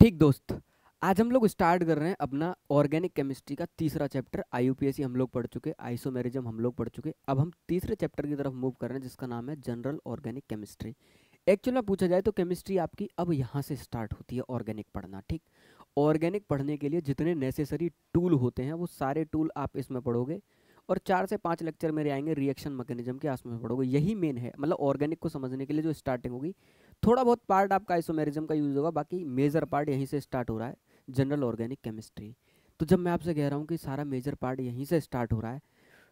ठीक दोस्त, आज हम लोग स्टार्ट कर रहे हैं अपना ऑर्गेनिक केमिस्ट्री का तीसरा चैप्टर। आईयूपीएसी हम लोग पढ़ चुके, आइसोमेरिज्म हम लोग पढ़ चुके। अब हम तीसरे चैप्टर की तरफ मूव कर रहे हैं जिसका नाम है जनरल ऑर्गेनिक केमिस्ट्री। एक्चुअल में पूछा जाए तो केमिस्ट्री आपकी अब यहाँ से स्टार्ट होती है ऑर्गेनिक पढ़ना। ठीक, ऑर्गेनिक पढ़ने के लिए जितने नेसेसरी टूल होते हैं वो सारे टूल आप इसमें पढ़ोगे, और 4 से 5 लेक्चर मेरे आएंगे रिएक्शन मैकेनिज्म के आसपास में पढ़ोगे। यही मेन है, मतलब ऑर्गेनिक को समझने के लिए जो स्टार्टिंग होगी। थोड़ा बहुत पार्ट आपका आइसोमेरिज्म का यूज होगा, बाकी मेजर पार्ट यहीं से स्टार्ट हो रहा है, जनरल ऑर्गेनिक केमिस्ट्री। तो जब मैं आपसे कह रहा हूँ कि सारा मेजर पार्ट यहीं से स्टार्ट हो रहा है,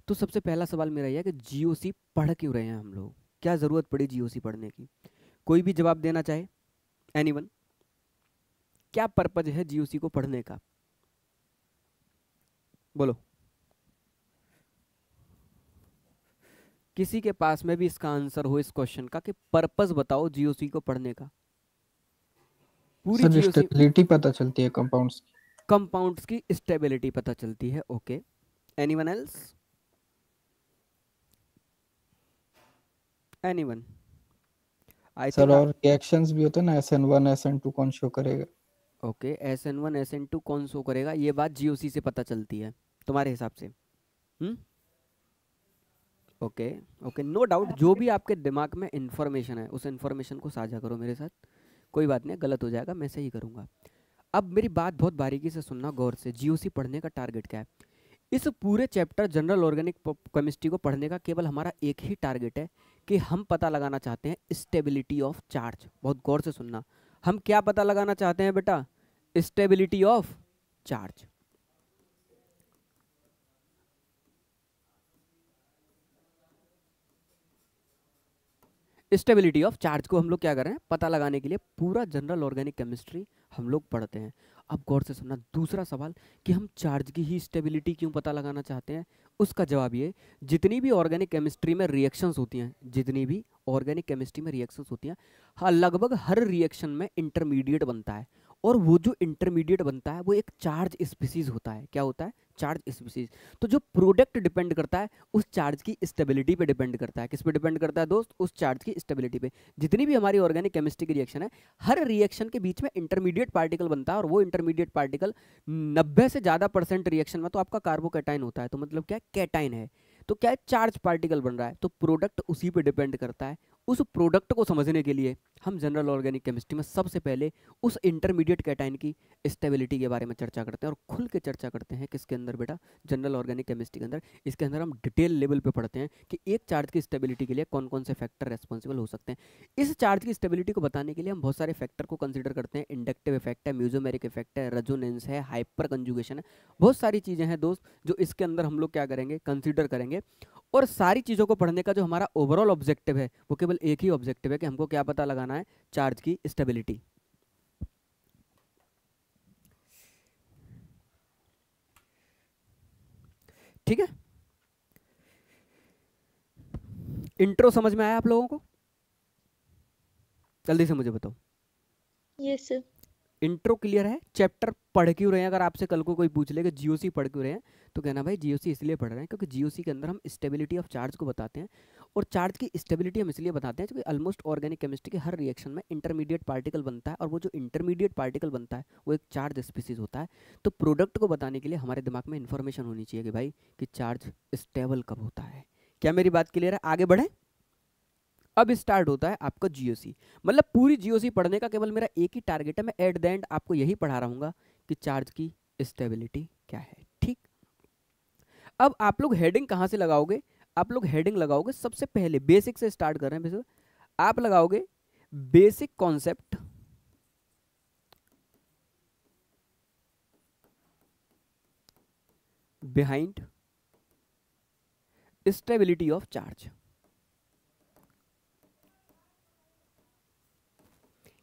तो सबसे पहला सवाल मेरा यह है कि जीओसी पढ़ क्यों रहे हैं हम लोग? क्या ज़रूरत पड़ी जीओसी पढ़ने की? कोई भी जवाब देना चाहे, एनीवन? क्या पर्पज है जीओसी को पढ़ने का? बोलो। किसी के पास में भी इसका आंसर हो इस क्वेश्चन का कि पर्पस बताओ जीओसी को पढ़ने का। पूरी सर जीओसी स्टेबिलिटी पता चलती है कंपाउंड्स की। कंपाउंड्स की स्टेबिलिटी पता चलती है। Okay, anyone else? एनीवन? आई सर थिंक। और रिएक्शंस भी होते हैं ना, SN1 SN2 कौन शो करेगा? ओके, SN1 SN2 कौन शो करेगा, ये बात जीओसी से पता चलती है तुम्हारे हिसाब से? हम्म। ओके। ओके, नो डाउट, जो भी आपके दिमाग में इंफॉर्मेशन है उस इंफॉर्मेशन को साझा करो मेरे साथ। कोई बात नहीं, गलत हो जाएगा, मैं सही करूंगा। अब मेरी बात बहुत बारीकी से सुनना गौर से। जीओसी पढ़ने का टारगेट क्या है? इस पूरे चैप्टर जनरल ऑर्गेनिक केमिस्ट्री को पढ़ने का केवल हमारा एक ही टारगेट है कि हम पता लगाना चाहते हैं स्टेबिलिटी ऑफ चार्ज। बहुत गौर से सुनना, हम क्या पता लगाना चाहते हैं बेटा? Stability of charge. Stability of charge को हम लोग क्या कर रहे हैं पता लगाने के लिए पूरा जनरल ऑर्गेनिक केमिस्ट्री हम लोग पढ़ते हैं। अब गौर से सुनना दूसरा सवाल कि हम चार्ज की ही स्टेबिलिटी क्यों पता लगाना चाहते हैं। उसका जवाब ये, जितनी भी ऑर्गेनिक केमिस्ट्री में रिएक्शंस होती हैं, जितनी भी ऑर्गेनिक केमिस्ट्री में रिएक्शंस होती हैं, हाँ, लगभग हर रिएक्शन में इंटरमीडिएट बनता है। और वो जो इंटरमीडिएट बनता है वो एक चार्ज स्पीसीज होता है। क्या होता है? Charge species. तो जो प्रोडक्ट डिपेंड करता है उस चार्ज की स्टेबिलिटी पे डिपेंड करता है। किस पे डिपेंड करता है दोस्त? उस चार्ज की स्टेबिलिटी पे। जितनी भी हमारी ऑर्गेनिक केमिस्ट्री की रिएक्शन है, हर रिएक्शन के बीच में इंटरमीडिएट पार्टिकल बनता है, और वो इंटरमीडिएट पार्टिकल 90 से ज़्यादा % रिएक्शन में तो आपका कार्बोकैटाइन होता है। तो मतलब क्या है? कैटाइन है। तो क्या है? चार्ज पार्टिकल बन रहा है, तो प्रोडक्ट उसी पे डिपेंड करता है। उस प्रोडक्ट को समझने के लिए हम जनरल ऑर्गेनिक केमिस्ट्री में सबसे पहले उस इंटरमीडिएट कैटाइन की स्टेबिलिटी के बारे में चर्चा करते हैं, और खुल के चर्चा करते हैं। किसके अंदर बेटा? जनरल ऑर्गेनिक केमिस्ट्री के अंदर। इसके अंदर हम डिटेल लेवल पे पढ़ते हैं कि एक चार्ज की स्टेबिलिटी के लिए कौन कौन से फैक्टर रेस्पॉन्सिबल हो सकते हैं। इस चार्ज की स्टेबिलिटी को बताने के लिए हम बहुत सारे फैक्टर को कंसीडर करते हैं। इंडक्टिव इफेक्ट है, म्यूजोमेरिक इफेक्ट है, रेजोनेंस है, हाइपर कंजुगेशन है, बहुत सारी चीज़ें हैं दोस्त जो इसके अंदर हम लोग क्या करेंगे, कंसीडर करेंगे। और सारी चीज़ों को पढ़ने का जो हमारा ओवरऑल ऑब्जेक्टिव है वो केवल एक ही ऑब्जेक्टिव है कि हमको क्या पता लगाना है? चार्ज की स्टेबिलिटी। ठीक है, इंट्रो समझ में आया आप लोगों को? जल्दी से मुझे बताओ। Yes sir. इंट्रो क्लियर है? चैप्टर पढ़ क्यों रहे हैं? अगर आपसे कल को कोई पूछ ले कि जीओसी पढ़ क्यों रहे हैं, तो कहना भाई जीओसी इसलिए पढ़ रहे हैं क्योंकि जीओसी के अंदर हम स्टेबिलिटी ऑफ चार्ज को बताते हैं। और चार्ज की स्टेबिलिटी हम इसलिए बताते हैं क्योंकि ऑलमोस्ट ऑर्गेनिक केमिस्ट्री के हर रिएक्शन में इंटरमीडिएट पार्टिकल बनता है, और वो जो इंटरमीडिएट पार्टिकल बनता है वो एक चार्ज स्पीसीज होता है। तो प्रोडक्ट को बताने के लिए हमारे दिमाग में इंफॉर्मेशन होनी चाहिए कि भाई कि चार्ज स्टेबल कब होता है। क्या मेरी बात क्लियर है? आगे बढ़े। अब स्टार्ट होता है आपका जीओसी। मतलब पूरी जीओसी पढ़ने का केवल मेरा एक ही टारगेट है, मैं एट द एंड आपको यही पढ़ा रहा हूँ कि चार्ज की स्टेबिलिटी क्या है। ठीक, अब आप लोग हेडिंग कहाँ से लगाओगे? आप लोग हेडिंग लगाओगे सबसे पहले, बेसिक से स्टार्ट कर रहे हैं बेसिक, आप लगाओगे basic concept behind stability of charge.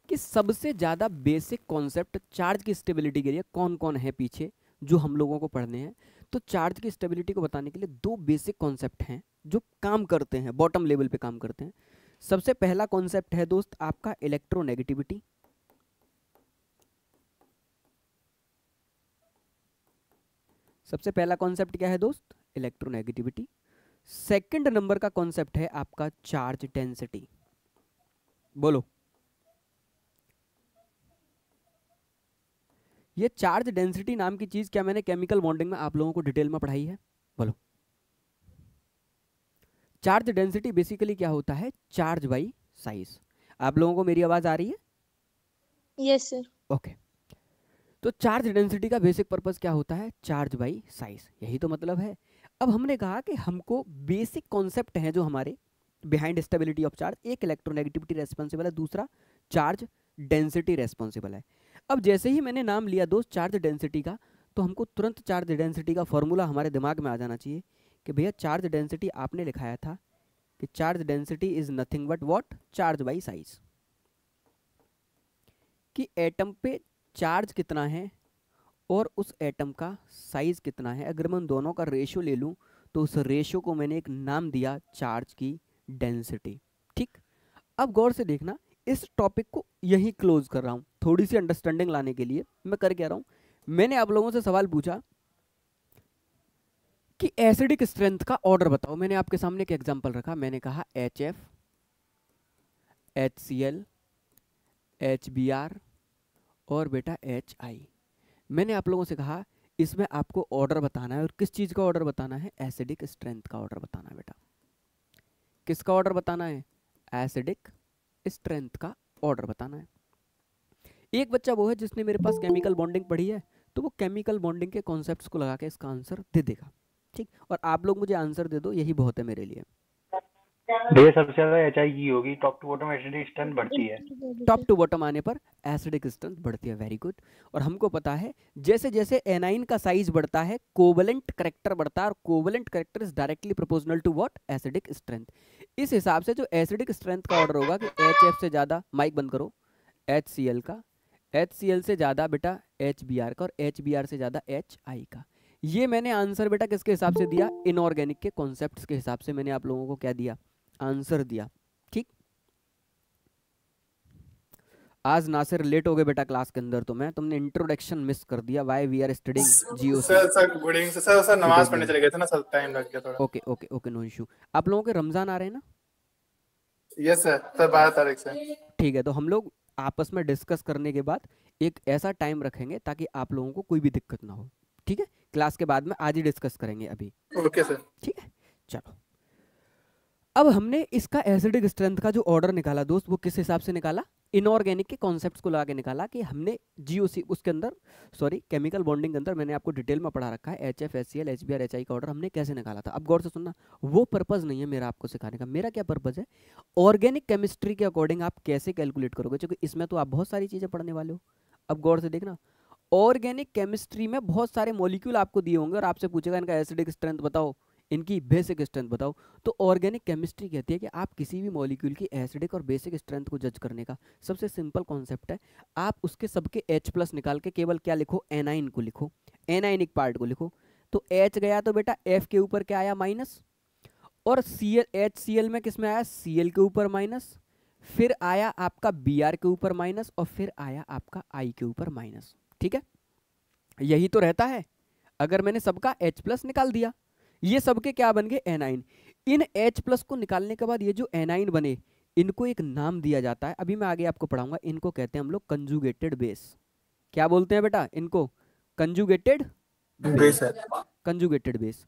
कि सबसे ज़्यादा बेसिक कॉन्सेप्ट चार्ज की स्टेबिलिटी के लिए कौन कौन है पीछे जो हम लोगों को पढ़ने हैं। तो चार्ज की स्टेबिलिटी को बताने के लिए 2 बेसिक कॉन्सेप्ट हैं जो काम करते हैं, बॉटम लेवल पे काम करते हैं। सबसे पहला कॉन्सेप्ट है दोस्त आपका इलेक्ट्रोनेगेटिविटी। सबसे पहला कॉन्सेप्ट क्या है दोस्त? इलेक्ट्रोनेगेटिविटी। सेकंड नंबर का कॉन्सेप्ट है आपका चार्ज डेंसिटी। बोलो। ये चार्ज डेंसिटी नाम की चीज क्या मैंने केमिकल बॉन्डिंग में आप लोगों को डिटेल में पढ़ाई है? बोलो। चार्ज डेंसिटी बेसिकली क्या होता है? Charge by size. आप लोगों को मेरी आवाज आ रही है? Yes sir. ओके। तो चार्ज डेंसिटी का बेसिक पर्पस क्या होता है? चार्ज बाई साइज, यही तो मतलब है। अब हमने कहा कि हमको बेसिक कॉन्सेप्ट है जो हमारे बिहाइंड स्टेबिलिटी ऑफ चार्ज, एक इलेक्ट्रोनेगेटिविटी रेस्पॉन्सिबल है, दूसरा चार्ज डेंसिटी रेस्पॉन्सिबल है। अब जैसे ही मैंने नाम लिया दोस्त चार्ज डेंसिटी का, तो हमको तुरंत चार्ज डेंसिटी का फॉर्मूला हमारे दिमाग में आ जाना चाहिए कि भैया चार्ज डेंसिटी आपने लिखाया था कि charge density is nothing but what? Charge by size. कि एटम पे चार्ज कितना है और उस एटम का साइज कितना है, अगर मैं उन दोनों का रेशियो ले लूं तो उस रेशियो को मैंने एक नाम दिया चार्ज की डेंसिटी। ठीक, अब गौर से देखना, इस टॉपिक को यहीं क्लोज कर रहा हूं। थोड़ी सी अंडरस्टैंडिंग लाने के लिए मैं कर क्या रहा हूं, मैंने आप लोगों से सवाल पूछा कि एसिडिक स्ट्रेंथ का ऑर्डर बताओ। मैंने आपके सामने एक एग्जांपल रखा, मैंने कहा HF, HCl, HBr और बेटा HI। मैंने आप लोगों से कहा इसमें आपको ऑर्डर बताना है, और किस चीज का ऑर्डर बताना है? एसिडिक स्ट्रेंथ का ऑर्डर बताना है बेटा। किसका ऑर्डर बताना है? एसिडिक स्ट्रेंथ का ऑर्डर बताना है। एक बच्चा वो है जिसने मेरे पास केमिकल बॉन्डिंग पढ़ी है, तो वो केमिकल बॉन्डिंग के कॉन्सेप्ट्स को लगा के इसका आंसर दे देगा। ठीक, और आप लोग मुझे आंसर दे दो, यही बहुत है मेरे लिए। भैया सबसे ज्यादा एचआई की होगी, top to bottom acidic strength बढ़ती है। टॉप टू बॉटम आने पर एसिडिक स्ट्रेंथ बढ़ती है। Very good. और हमको पता है जैसे जैसे एनाइन का साइज बढ़ता है कोवलेंट करैक्टर बढ़ता है, और covalent character is directly proportional to what? Acidic strength. इस हिसाब से जो एसिडिक स्ट्रेंथ का ऑर्डर होगा कि HF से ज्यादा, माइक बंद करो, HCl का, HCl से ज्यादा बेटा HBr का, और HBr से ज्यादा HI का। ये मैंने आंसर बेटा किसके हिसाब से दिया? इनऑर्गेनिक के कॉन्सेप्ट्स के हिसाब से मैंने आप लोगों को क्या दिया? आंसर दिया। ठीक, आज नासिर लेट हो गए बेटा क्लास के अंदर, तो मैं तुमने इंट्रोडक्शन मिस कर दिया। Why we are studying GOC. Sir good evening sir. Sir नमाज पढ़ने चले गए थे ना सर, टाइम लग गया थोड़ा। Okay okay okay, no issue. आप लोगों के रमजान आ रहे हैं ना? यस सर, सर 12 तारीख से। ठीक है, तो हम लोग आपस में डिस्कस करने के बाद एक ऐसा टाइम रखेंगे ताकि आप लोगों को कोई भी दिक्कत ना हो। ठीक है, क्लास के बाद में आज ही डिस्कस करेंगे अभी। Okay sir. ठीक है, चलो। अब हमने इसका एसिडिक स्ट्रेंथ का जो ऑर्डर निकाला दोस्त, वो किस हिसाब से निकाला? इनऑर्गेनिक के कॉन्सेप्ट्स को लगा के निकाला कि हमने जीओसी उसके अंदर, सॉरी केमिकल बॉन्डिंग के अंदर मैंने आपको डिटेल में पढ़ा रखा है HF, HCl, HBr, HI का ऑर्डर हमने कैसे निकाला था। अब गौर से सुनना, वो पर्पस नहीं है मेरा आपको सिखाने का। मेरा क्या पर्पस है? ऑर्गेनिक केमिस्ट्री के अकॉर्डिंग आप कैसे कैलकुलेट करोगे, क्योंकि इसमें तो आप बहुत सारी चीजें पढ़ने वाले हो। अब गौर से देखना, ऑर्गेनिक केमिस्ट्री में बहुत सारे मॉलिक्यूल आपको दिए होंगे और आपसे पूछेगा इनका एसिडिक स्ट्रेंथ बताओ, इनकी बेसिक स्ट्रेंथ बताओ। तो ऑर्गेनिक केमिस्ट्री कहती है कि आप किसी भी मॉलिक्यूल की एसिडिक और बेसिक स्ट्रेंथ को जज करने का सबसे सिंपल कॉन्सेप्ट है, आप उसके सबके H+ निकाल के केवल क्या लिखो? एनाइन को लिखो, एनाइनिक पार्ट को लिखो। तो H गया तो बेटा F के ऊपर क्या आया? माइनस। और HCl में किस में आया? Cl के ऊपर माइनस। फिर आया आपका Br के ऊपर माइनस, और फिर आया आपका I के ऊपर माइनस। ठीक है, यही तो रहता है। अगर मैंने सबका H+ निकाल दिया, ये सबके क्या बन गए? एनाइन। इन H+ को निकालने के बाद ये जो एनाइन बने, इनको एक नाम दिया जाता है, अभी मैं आगे आपको पढ़ाऊंगा। इनको कहते हैं हम लोग कंजुगेटेड बेस। क्या बोलते हैं बेटा इनको? Conjugated base. Conjugated base.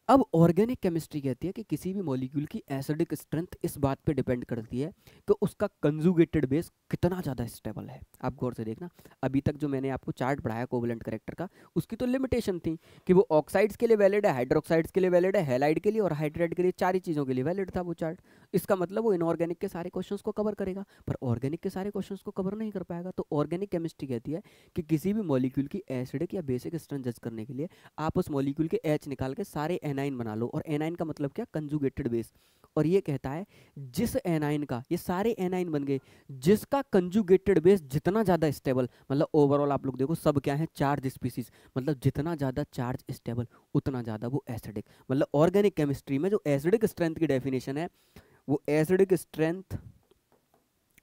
अब ऑर्गेनिक केमिस्ट्री कहती है कि किसी भी मॉलिक्यूल की एसिडिक स्ट्रेंथ इस बात पे डिपेंड करती है कि उसका कंजुगेटेड बेस कितना ज़्यादा स्टेबल है। आप गौर से देखना, अभी तक जो मैंने आपको चार्ट पढ़ाया कोवलेंट करेक्टर का, उसकी तो लिमिटेशन थी कि वो ऑक्साइड्स के लिए वैलिड है, हाइड्रोक्साइड्स के लिए वैलिड है, हैलाइड के लिए और हाइड्राइड के लिए, चार ही चीज़ों के लिए वैलिड था वो चार्ट। इसका मतलब वो इनऑर्गेनिक के सारे क्वेश्चंस को कवर करेगा, पर ऑर्गेनिक के सारे क्वेश्चंस को कवर नहीं कर पाएगा। तो ऑर्गेनिक केमिस्ट्री कहती है कि किसी भी मॉलिक्यूल की एसिडिक या बेसिक स्ट्रेंथ जज करने के लिए आप उस मॉलिक्यूल के H निकाल के सारे एनाइन बना लो, और एनाइन का मतलब क्या? Conjugated base. और ये कहता है जिस एनाइन का, ये सारे एनाइन बन गए, जिसका कंजुगेटेड बेस जितना ज़्यादा स्टेबल, मतलब ओवरऑल आप लोग देखो सब क्या है? चार्ज स्पीसीज, मतलब जितना ज़्यादा चार्ज स्टेबल उतना ज़्यादा वो एसिडिक। मतलब ऑर्गेनिक केमिस्ट्री में जो एसिडिक स्ट्रेंथ की डेफिनेशन है, वो एसिडिक स्ट्रेंथ,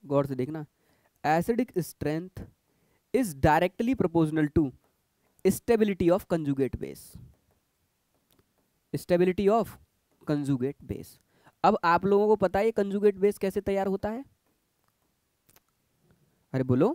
गौर से देखना, acidic strength is directly proportional to stability of conjugate base. Stability of conjugate base. अब आप लोगों को पता है ये कंजुगेट बेस कैसे तैयार होता है? अरे बोलो।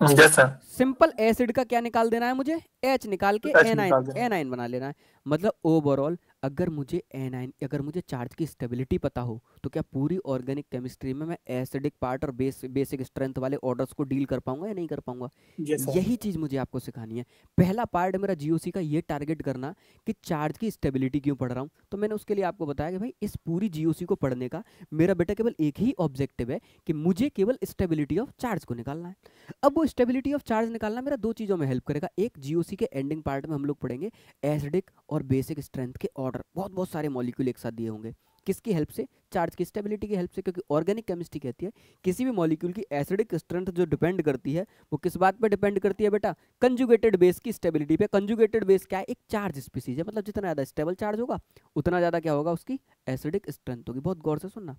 Yes sir. सिंपल एसिड का क्या निकाल देना है मुझे, H निकाल के H निकाल देना है। एनाइन बना लेना है। मतलब ओवरऑल अगर मुझे एनाइन, अगर मुझे चार्ज की स्टेबिलिटी पता हो तो क्या पूरी ऑर्गेनिक केमिस्ट्री में मैं एसिडिक पार्ट और बेसिक स्ट्रेंथ वाले ऑर्डर्स को डील कर पाऊंगा या नहीं कर पाऊंगा। Yes, sir. यही चीज मुझे आपको सिखानी है। पहला पार्ट मेरा जीओसी का ये टारगेट करना कि चार्ज की स्टेबिलिटी क्यों पढ़ रहा हूँ। तो मैंने उसके लिए आपको बताया कि भाई इस पूरी जीओसी को पढ़ने का मेरा बेटा केवल एक ही ऑब्जेक्टिव है कि मुझे केवल स्टेबिलिटी ऑफ चार्ज को निकालना है। अब वो स्टेबिलिटी ऑफ चार्ज निकालना मेरा दो चीज़ों में हेल्प करेगा। एक, जीओसी के एंडिंग पार्ट में हम लोग पढ़ेंगे एसिडिक और बेसिक स्ट्रेंथ के ऑर्डर, बहुत सारे मॉलिक्यूल एक साथ दिए होंगे। किसकी हेल्प से? चार्ज की स्टेबिलिटी की हेल्प से। क्योंकि ऑर्गेनिक केमिस्ट्री कहती है किसी भी मॉलिक्यूल की एसिडिक स्ट्रेंथ जो डिपेंड करती है वो किस बात पे डिपेंड करती है बेटा? कंजुगेटेड बेस की स्टेबिलिटी पे। कंजुगेटेड बेस क्या है? एक चार्ज स्पीसीज है। मतलब जितना ज़्यादा स्टेबल चार्ज होगा उतना ज़्यादा क्या होगा? उसकी एसिडिक स्ट्रेंथ होगी। बहुत गौर से सुनना।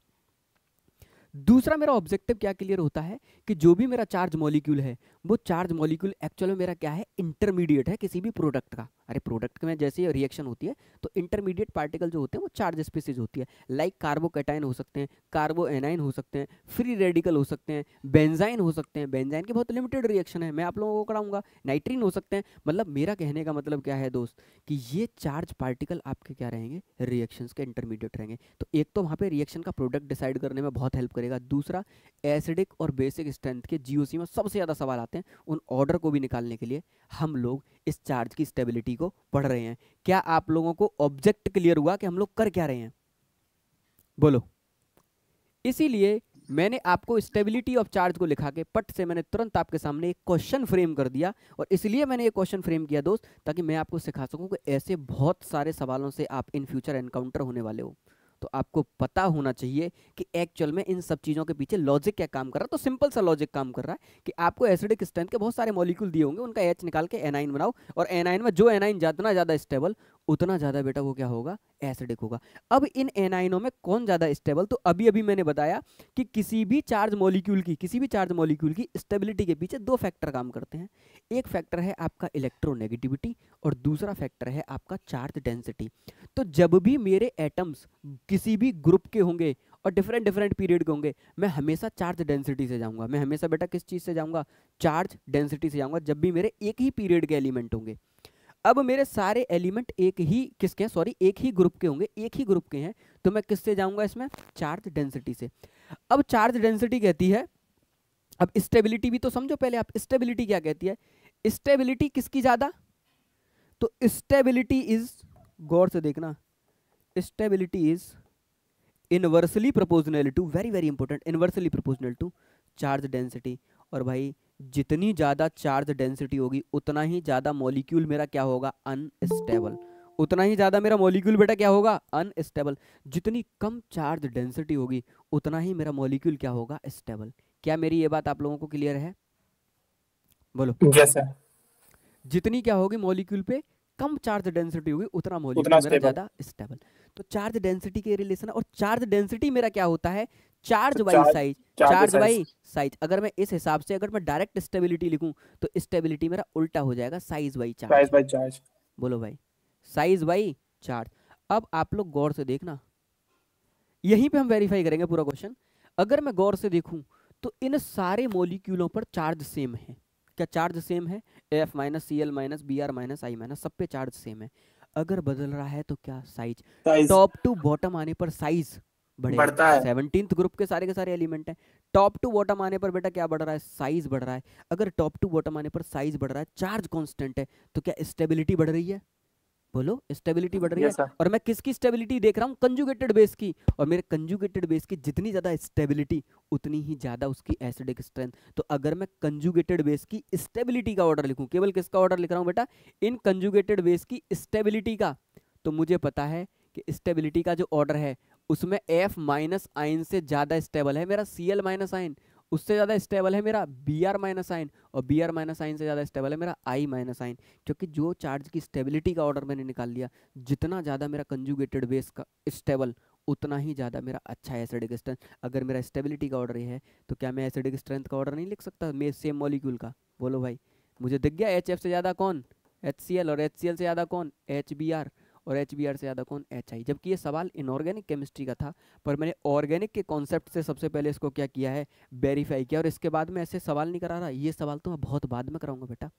दूसरा मेरा ऑब्जेक्टिव क्या क्लियर होता है कि जो भी मेरा चार्ज मॉलिक्यूल है वो चार्ज मॉलिक्यूल एक्चुअल में मेरा क्या है? इंटरमीडिएट है किसी भी प्रोडक्ट का। अरे प्रोडक्ट में जैसे रिएक्शन होती है तो इंटरमीडिएट पार्टिकल जो होते हैं वो चार्ज स्पीसीज होती है। लाइक कार्बोकैटायन हो सकते हैं, कार्बो एनाइन हो सकते हैं, फ्री रेडिकल हो सकते हैं, बेंजाइन हो सकते हैं। बेंजाइन की बहुत लिमिटेड रिएक्शन है, मैं आप लोगों को कराऊंगा। नाइट्रीन हो सकते हैं। मतलब मेरा कहने का मतलब क्या है दोस्त कि ये चार्ज पार्टिकल आपके क्या रहेंगे? रिएक्शंस के इंटरमीडिएट रहेंगे। तो एक तो वहाँ पे रिएक्शन का प्रोडक्ट डिसाइड करने में बहुत हेल्प करेगा। दूसरा, एसिडिक और बेसिक स्ट्रेंथ के जीओसी में सबसे ज़्यादा सवाल आते हैं, उन ऑर्डर को भी निकालने के लिए हम लोग इस चार्ज की स्टेबिलिटी को पढ़ रहे हैं। क्या आप लोगों को ऑब्जेक्ट क्लियर हुआ कि हम लोग कर क्या रहे हैं? बोलो। इसीलिए मैंने आपको स्टेबिलिटी ऑफ चार्ज को लिखा के पट से मैंने तुरंत आपके सामने एक क्वेश्चन फ्रेम कर दिया। और इसलिए मैंने एक क्वेश्चन फ्रेम किया दोस्त ताकि मैं आपको सिखा सकूं कि ऐसे बहुत सारे सवालों से आप इन फ्यूचर एनकाउंटर होने वाले हो। तो आपको पता होना चाहिए कि एक्चुअल में इन सब चीज़ों के पीछे लॉजिक क्या काम कर रहा है। तो सिंपल सा लॉजिक काम कर रहा है कि आपको एसिडिक स्ट्रेंथ के बहुत सारे मॉलिक्यूल दिए होंगे, उनका H निकाल के एनाइन बनाओ। और एनाइन में जो एनाइन जितना ज़्यादा स्टेबल उतना ज़्यादा बेटा वो क्या होगा? एसिडिक होगा। अब इन एनाइनों में कौन ज़्यादा स्टेबल? तो अभी अभी मैंने बताया कि किसी भी चार्ज मॉलिक्यूल की स्टेबिलिटी के पीछे दो फैक्टर काम करते हैं। एक फैक्टर है आपका इलेक्ट्रोनेगेटिविटी और दूसरा फैक्टर है आपका चार्ज डेंसिटी। तो जब भी मेरे एटम्स किसी भी ग्रुप के होंगे और डिफरेंट पीरियड के होंगे, मैं हमेशा चार्ज डेंसिटी से जाऊंगा। मैं हमेशा बेटा किस चीज़ से जाऊंगा? चार्ज डेंसिटी से जाऊंगा जब भी मेरे एक ही पीरियड के एलिमेंट होंगे। अब मेरे सारे एलिमेंट एक ही ग्रुप के होंगे, एक ही ग्रुप के हैं, तो मैं किससे जाऊंगा इसमें? चार्ज डेंसिटी से। अब चार्ज डेंसिटी कहती है, अब स्टेबिलिटी भी तो समझो पहले आप। स्टेबिलिटी क्या कहती है? स्टेबिलिटी किसकी ज्यादा? तो स्टेबिलिटी इज, गौर से देखना, stability is inversely proportional to, very important, inversely proportional to charge density. और भाई जितनी ज़्यादा चार्ज डेंसिटी होगी उतना ही ज़्यादा मॉलिक्यूल मेरा क्या होगा? अनस्टेबल। उतना ही ज़्यादा मेरा मॉलिक्यूल बेटा क्या होगा? अनस्टेबल। जितनी कम चार्ज डेंसिटी होगी उतना ही मेरा मॉलिक्यूल क्या होगा? स्टेबल। क्या मेरी ये बात आप लोगों को क्लियर है? बोलो। Yes, sir. जितनी क्या होगी मॉलिक्यूल पे कम चार्ज डेंसिटी होगी उतना उतना मॉलिक्यूल मेरा stable. ज़्यादा स्टेबल। तो चार्ज डेंसिटी के रिलेशन, और चार्ज डेंसिटी मेरा क्या होता है? चार्ज तो by charge- size. charge charge size. By size. अगर मैं इस हिसाब से अगर मैं डायरेक्ट स्टेबिलिटी लिखूं तो स्टेबिलिटी मेरा उल्टा हो जाएगा, size by charge. Size by charge. बोलो भाई, साइज बाई चार्ज। अब आप लोग गौर से देखना, यहीं पे हम वेरीफाई करेंगे पूरा क्वेश्चन। अगर मैं गौर से देखूं तो इन सारे मॉलिक्यूलों पर चार्ज सेम है। क्या चार्ज सेम है? F minus Cl minus Br minus I minus, सब पे चार्ज सेम है। अगर बदल रहा है तो क्या? Size. Size. Top to bottom आने पर साइज बढ़ेगा। बढ़ता है। 17th ग्रुप के सारे एलिमेंट हैं। टॉप टू बॉटम आने पर बेटा क्या बढ़ रहा है? साइज बढ़ रहा है। अगर टॉप टू बॉटम आने पर साइज बढ़ रहा है, चार्ज कांस्टेंट है, तो क्या स्टेबिलिटी बढ़ रही है? बोलो, स्टेबिलिटी बढ़ रही Yes, है। sir. और मैं किसकी स्टेबिलिटी देख रहा हूँ? कंजुगेटेड बेस की। और मेरे कंजुगेटेड बेस की जितनी ज्यादा स्टेबिलिटी उतनी ही ज्यादा उसकी एसिडिक स्ट्रेंथ। तो अगर मैं कंजुगेटेड बेस की स्टेबिलिटी का ऑर्डर लिखूं, केवल किसका ऑर्डर लिख रहा हूं बेटा? इन कंजुगेटेड बेस की स्टेबिलिटी का, तो मुझे पता है कि स्टेबिलिटी का जो ऑर्डर है उसमें F माइनस आयन से ज्यादा स्टेबल है मेरा Cl माइनस आयन, उससे ज़्यादा स्टेबल है मेरा Br माइनस आइन, और Br माइनस आइन से ज़्यादा स्टेबल है मेरा I माइनस आइन। क्योंकि जो चार्ज की स्टेबिलिटी का ऑर्डर मैंने निकाल लिया, जितना ज़्यादा मेरा कंजुगेटेड बेस का स्टेबल उतना ही ज़्यादा मेरा अच्छा एसिडिक स्ट्रेंथ। अगर मेरा स्टेबिलिटी का ऑर्डर ये है तो क्या मैं एसिडिक स्ट्रेंथ का ऑर्डर नहीं लिख सकता मैं सेम मॉलिक्यूल का? बोलो भाई, मुझे दिख गया HF से ज़्यादा कौन? HCl, और HCl से ज़्यादा कौन? HBr। और HBr से ज़्यादा कौन, HI। जबकि ये सवाल इनऑर्गेनिक केमिस्ट्री का था, पर मैंने ऑर्गेनिक के कॉन्सेप्ट से सबसे पहले इसको क्या किया है, वेरीफाई किया, और इसके बाद में ऐसे सवाल नहीं करा रहा। ये सवाल तो मैं बहुत बाद में कराऊंगा बेटा,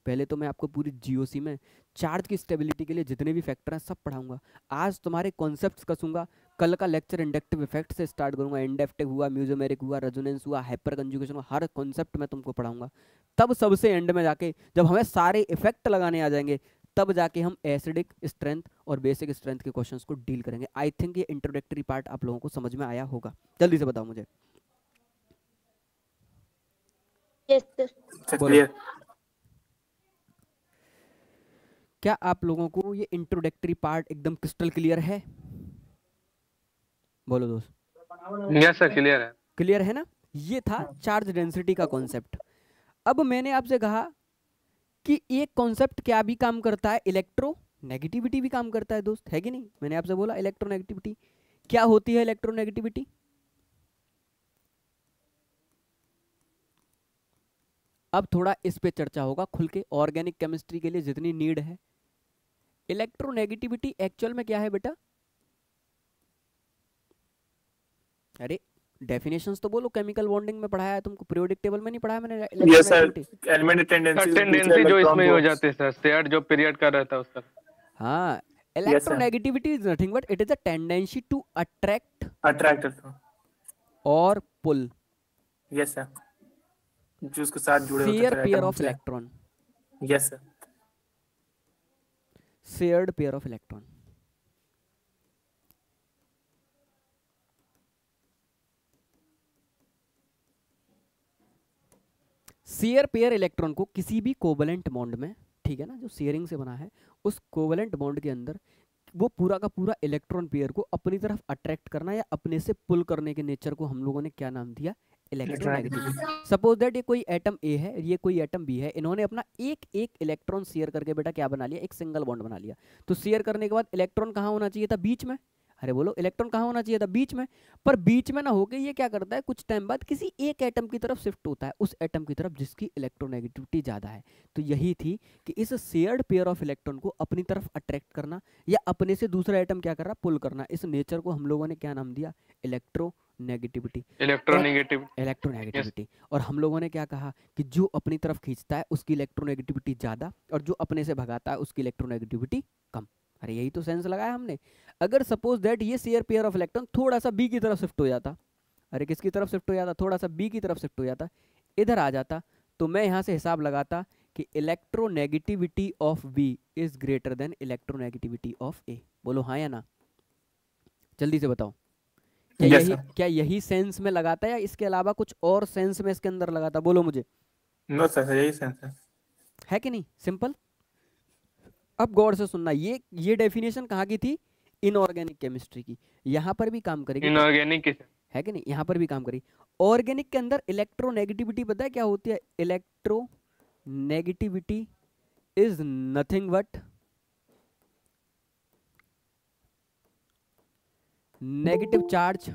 पहले तो मैं आपको पूरी GOC में चार्ज की स्टेबिलिटी के लिए जितने भी फैक्टर हैं सब पढ़ाऊंगा। आज तुम्हारे कॉन्सेप्ट्स कसूंगा, कल का लेक्चर इंडक्टिव इफेक्ट से स्टार्ट करूंगा। इंडक्टिव हुआ, म्यूजोमेरिक हुआ, रेजोनेंस हुआ, हाइपर कंजुगेशन हुआ, हर कॉन्सेप्ट मैं तुमको पढ़ाऊंगा। तब सबसे एंड में जाके जब हमें सारे इफेक्ट लगाने आ जाएंगे, तब जाके हम एसिडिक स्ट्रेंथ और बेसिक स्ट्रेंथ के क्वेश्चंस को डील करेंगे। आई थिंक ये इंट्रोडक्टरी पार्ट आप लोगों को समझ में आया होगा। जल्दी से बताओ मुझे। Yes sir. बोलो। क्लियर। क्या आप लोगों को ये इंट्रोडक्टरी पार्ट एकदम क्रिस्टल क्लियर है? बोलो दोस्त। यस सर, क्लियर है। क्लियर है ना? ये था चार्ज डेंसिटी का कॉन्सेप्ट। अब मैंने आपसे कहा कि एक कॉन्सेप्ट क्या भी काम करता है, इलेक्ट्रो नेगेटिविटी भी काम करता है दोस्त, है कि नहीं? मैंने आपसे बोला इलेक्ट्रोनेगेटिविटी क्या होती है। इलेक्ट्रोनेगेटिविटी अब थोड़ा इस पे चर्चा होगा खुल के, ऑर्गेनिक केमिस्ट्री के लिए जितनी नीड है। इलेक्ट्रोनेगेटिविटी एक्चुअल में क्या है बेटा? अरे डेफिनेशंस तो बोलो। केमिकल बॉन्डिंग में पढ़ाया है तुमको, पीरियोडिक टेबल में नहीं पढ़ाया मैंने yes sir, electronegativity. Element tendency tendency जो इसमें हो जाते हैं सर, शेयर जो पीरियड का रहता है उसका। हाँ, electronegativity is nothing but it is a tendency to attract or pull. Yes sir, जो उसके साथ जुड़े होते शेयर हैं पेयर एटम ऑफ से। Electron, yes sir. Shared pair of electron. Share pair electron को किसी भी कोवलेंट बॉन्ड में, ठीक है ना, जो शेयरिंग से बना है, उस कोवलेंट बॉन्ड के अंदर वो पूरा का पूरा इलेक्ट्रॉन पेयर को अपनी तरफ अट्रैक्ट करना या अपने से पुल करने के नेचर को हम लोगों ने क्या नाम दिया? इलेक्ट्रोनेगेटिविटी। सपोज दैट ये कोई एटम ए है, ये कोई एटम बी है, इन्होंने अपना एक एक इलेक्ट्रॉन शेयर करके बेटा क्या बना लिया? एक सिंगल बॉन्ड बना लिया। तो शेयर करने के बाद इलेक्ट्रॉन कहाँ होना चाहिए था? बीच में। अरे बोलो, इलेक्ट्रॉन कहाँ होना चाहिए था? बीच में। पर बीच में ना होके ये क्या करता है, कुछ टाइम बाद किसी एक एटम की तरफ शिफ्ट होता है, उस एटम की तरफ जिसकी इलेक्ट्रोनेगेटिविटी ज्यादा है। तो यही थी कि इस शेयर्ड पेयर ऑफ इलेक्ट्रॉन को अपनी तरफ अट्रैक्ट करना या अपने से दूसरा एटम क्या कर रहा? पुल करना। इस नेचर को हम लोगों ने क्या नाम दिया? इलेक्ट्रोनेगेटिविटी। इलेक्ट्रोनेगेटिविटी। और हम लोगों ने क्या कहा कि जो अपनी तरफ खींचता है उसकी इलेक्ट्रोनेगेटिविटी ज्यादा, और जो अपने से भगाता है उसकी इलेक्ट्रोनेगेटिविटी कम। अरे यही तो सेंस लगाया हमने। अगर सपोज दैट ये शेयर पेयर ऑफ इलेक्ट्रॉन थोड़ा सा बी की तरफ शिफ्ट हो जाता, अरे किसकी तरफ शिफ्ट हो जाता? थोड़ा सा बी की तरफ शिफ्ट हो जाता, इधर आ जाता, तो मैं यहाँ से हिसाब लगाता कि electronegativity of B is greater than electronegativity of A. बोलो हाँ या ना? जल्दी से बताओ। क्या यही सेंस में लगाता है या इसके अलावा कुछ और सेंस में इसके अंदर लगाता? बोलो मुझे। नो सर, यही सेंस है कि नहीं? सिंपल। अब गौर से सुनना, ये डेफिनेशन कहाँ की थी? इनऑर्गेनिक केमिस्ट्री की। यहाँ पर भी काम करेगी, इनऑर्गेनिक की है कि नहीं? यहाँ पर भी काम करेगी। ऑर्गेनिक के अंदर इलेक्ट्रोनेगेटिविटी पता है क्या होती है? Electronegativity is nothing but negative charge.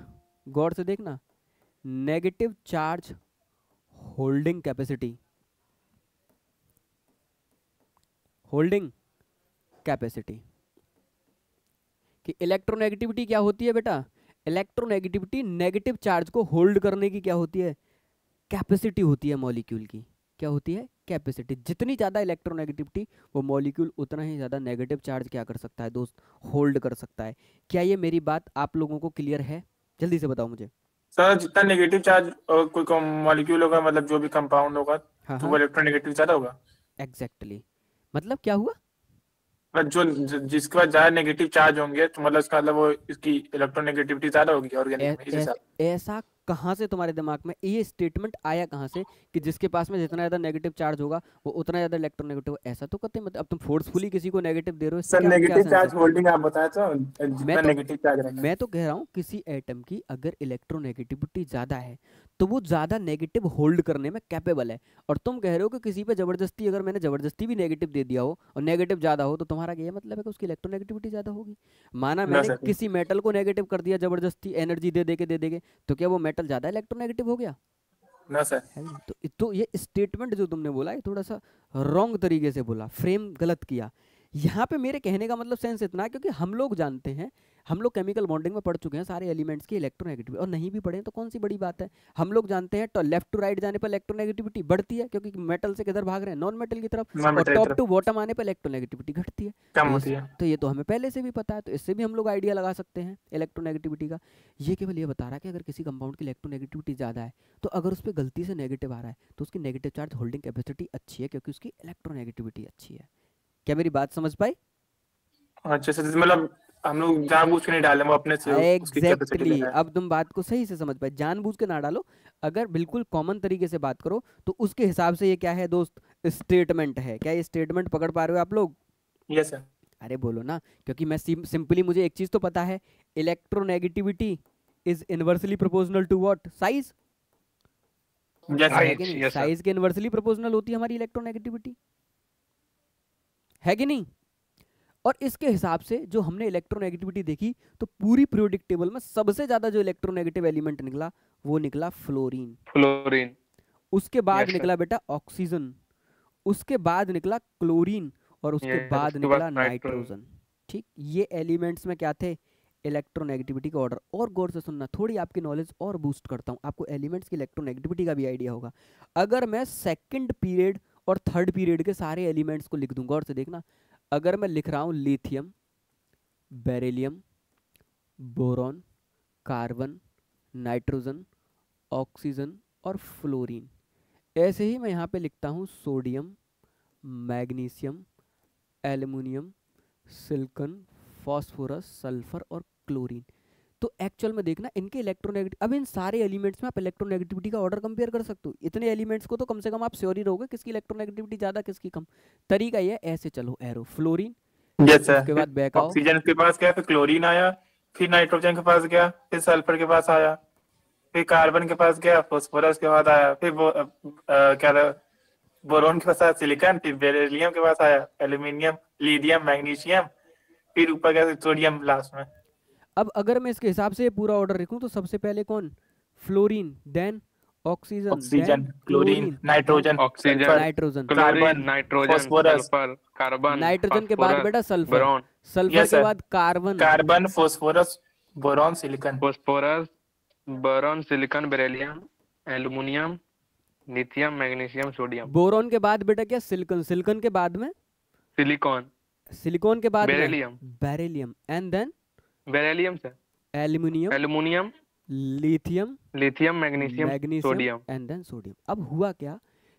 गौर से देखना, negative charge holding capacity. Holding capacity कि इलेक्ट्रोनेगेटिविटी क्या होती है बेटा? इलेक्ट्रोनेगेटिविटी नेगेटिव चार्ज को होल्ड करने की क्या होती है? कैपेसिटी होती है मॉलिक्यूल की। क्या होती है? कैपेसिटी। जितनी ज़्यादा इलेक्ट्रोनेगेटिविटी, वो मॉलिक्यूल उतना ही ज़्यादा नेगेटिव चार्ज क्या कर सकता है दोस्त? होल्ड कर सकता है। क्या ये मेरी बात आप लोगों को क्लियर है? जल्दी से बताओ मुझे। सर, जितना नेगेटिव चार्ज कोई मॉलिक्यूल होगा, मतलब जो भी कंपाउंड होगा, हाँ तो वो इलेक्ट्रोनेगेटिव ज्यादा होगा। एग्जैक्टली। मतलब क्या हुआ? मतलब जिसके पास ज्यादा नेगेटिव चार्ज होंगे, तो मतलब इसका मतलब वो इसकी इलेक्ट्रोनेगेटिविटी ज्यादा होगी ऑर्गेनिक में, इस हिसाब से। ऐसा कहाँ से तुम्हारे दिमाग में ये स्टेटमेंट आया? कहाँ से कि जिसके पास में जितना ज्यादा नेगेटिव चार्ज होगा वो उतना ज्यादा इलेक्ट्रोनेगेटिव? ऐसा तो कहते हैं, मतलब अब तुम फोर्सफुली किसी को नेगेटिव दे रहे हो, इससे सर, क्या नेगेटिव सेंस चार्ज है? होल्डिंग आप बताए तो, जितना नेगेटिव चार्ज रहेगा। मैं तो कह रहा हूँ किसी एटम की अगर इलेक्ट्रोनेगेटिविटी ज्यादा है तो वो ज्यादा नेगेटिव होल्ड करने में कैपेबल है। और तुम कह रहे हो कि किसी पे जबरदस्ती, अगर मैंने जबरदस्ती भी नेगेटिव दे दिया हो और नेगेटिव ज्यादा हो, तो तुम्हारा ये मतलब है कि उसकी इलेक्ट्रोनेगेटिविटी ज्यादा होगी। माना मैंने किसी मेटल को नेगेटिव कर दिया जबरदस्ती, एनर्जी दे दे के, तो क्या वो मेटल ज्यादा इलेक्ट्रोनेगेटिव हो गया? ना सर। तो ये स्टेटमेंट जो तुमने बोला, ये थोड़ा सा रॉन्ग तरीके से बोला, फ्रेम गलत किया। यहाँ पे मेरे कहने का मतलब सेंस इतना है क्योंकि हम लोग जानते हैं, हम लोग केमिकल बॉन्डिंग में पढ़ चुके हैं सारे एलिमेंट्स की इलेक्ट्रोनेगेटिविटी, और नहीं भी पढ़े हैं तो कौन सी बड़ी बात है। हम लोग जानते हैं तो लेफ्ट टू राइट जाने पर इलेक्ट्रोनेगेटिविटी बढ़ती है क्योंकि मेटल से किधर भाग रहे हैं, नॉन मेटल की तरफ, नॉन और मेटल की टॉप तरफ टू बॉटम आने पर इलेक्ट्रोनेगेटिविटी घटती है। कम तो होती है। ये तो हमें पहले से भी पता है, तो इससे भी हम लोग आइडिया लगा सकते हैं इलेक्ट्रोनेगेटिविटी का। ये केवल ये बता रहा है कि अगर किसी कंपाउंड की इलेक्ट्रोनेगेटिविटी ज़्यादा है तो अगर उस पर गलती से नेगेटिव आ रहा है तो उसकी नेगेटिव चार्ज होल्डिंग कैपेसिटी अच्छी है क्योंकि उसकी इलेक्ट्रोनेगेटिविटी अच्छी है। क्या मेरी बात समझ पाई? अच्छा से मतलब हम लोग जानबूझ के नहीं डालें, वो अपने से उसकी कैपेसिटी एग्जैक्टली लेगा। अब तुम बात को सही से समझ पाए, जानबूझ के ना डालो, अगर बिल्कुल कॉमन तरीके से बात करो तो उसके हिसाब से ये क्या है दोस्त, स्टेटमेंट है। क्या ये स्टेटमेंट पकड़ पा रहे हो आप लोग? Yes sir. अरे बोलो ना, क्योंकि मैं सिंपली मुझे एक चीज तो पता है, electronegativity is inversely proportional to what, size. Yes है सर। कि नहीं? yes, sir. साइज के इनवर्सली प्रोपोर्शनल होती है हमारी इलेक्ट्रोनेगेटिविटी, है कि नहीं? और इसके हिसाब से जो हमने इलेक्ट्रोनेगेटिविटी देखी तो पूरी पीरियोडिक टेबल में सबसे ज्यादा जो इलेक्ट्रोनेगेटिव एलिमेंट निकला वो निकला फ्लोरीन। फ्लोरीन। उसके बाद Yes, sir. निकला बेटा ऑक्सीजन, उसके बाद निकला क्लोरीन, और उसके Yes, बाद उसके निकला बाद नाइट्रोजन। नाइट्रोजन। ठीक, ये एलिमेंट्स में क्या थे, इलेक्ट्रोनेगेटिविटी का ऑर्डर। और गौर से सुनना, थोड़ी आपकी नॉलेज और बूस्ट करता हूँ, आपको एलिमेंट्स की इलेक्ट्रोनेगेटिविटी का भी आइडिया होगा। अगर मैं सेकंड पीरियड और थर्ड पीरियड के सारे एलिमेंट्स को लिख दूंगा, गौर से देखना, अगर मैं लिख रहा हूँ lithium, beryllium, boron, carbon, nitrogen, oxygen और फ्लोरीन, ऐसे ही मैं यहाँ पे लिखता हूँ sodium, magnesium, aluminium, silicon, phosphorus, sulphur और क्लोरीन। तो एक्चुअल में देखना इनके इलेक्ट्रोनेगेटिव, अब इन सारे एलिमेंट्स में आप इलेक्ट्रोनेगेटिविटी का ऑर्डर कंपेयर कर सकते हो। इतने एलिमेंट्स को तो कम से कम आप श्योर ही रहोगे किसकी इलेक्ट्रोनेगेटिविटी ज्यादा किसकी कम। तरीका ये है, ऐसे चलो एरो, फ्लोरीन, यस सर। उसके बाद बैक आओ, ऑक्सीजन के पास गया, फिर क्लोरीन आया, फिर नाइट्रोजन के पास गया, फिर सल्फर के पास आया, फिर कार्बन के पास गया, फास्फोरस के बाद आया, फिर वो क्या था, बोरोन के पास आया, सिलिकॉन, फिर बेरिलियम के पास आया, एल्यूमिनियम, लिथियम, मैग्नीशियम, फिर ऊपर गया सोडियम लास्ट में। अब अगर मैं इसके हिसाब से ये पूरा ऑर्डर लिखूं तो सबसे पहले कौन, fluorine, then oxygen, oxygen, then chlorine, nitrogen, oxygen, sulphur, nitrogen, chlorine, carbon, nitrogen, phosphorus, sulphur, carbon, nitrogen के बाद फास्फोरस, बेटा सल्फर, बोरॉन, सल्फर Yes, के sir. बाद carbon, carbon, phosphorus, boron, silicon. Phosphorus, boron, silicon, beryllium, aluminium, lithium, magnesium, sodium, boron के बाद बेटा क्या, silicon, silicon के बाद में सिलिकॉन, सिलिकॉन के बाद में beryllium, beryllium, and then beryllium से aluminium, aluminium, lithium, lithium, magnesium, magnesium sodium, and then sodium. अब हुआ क्या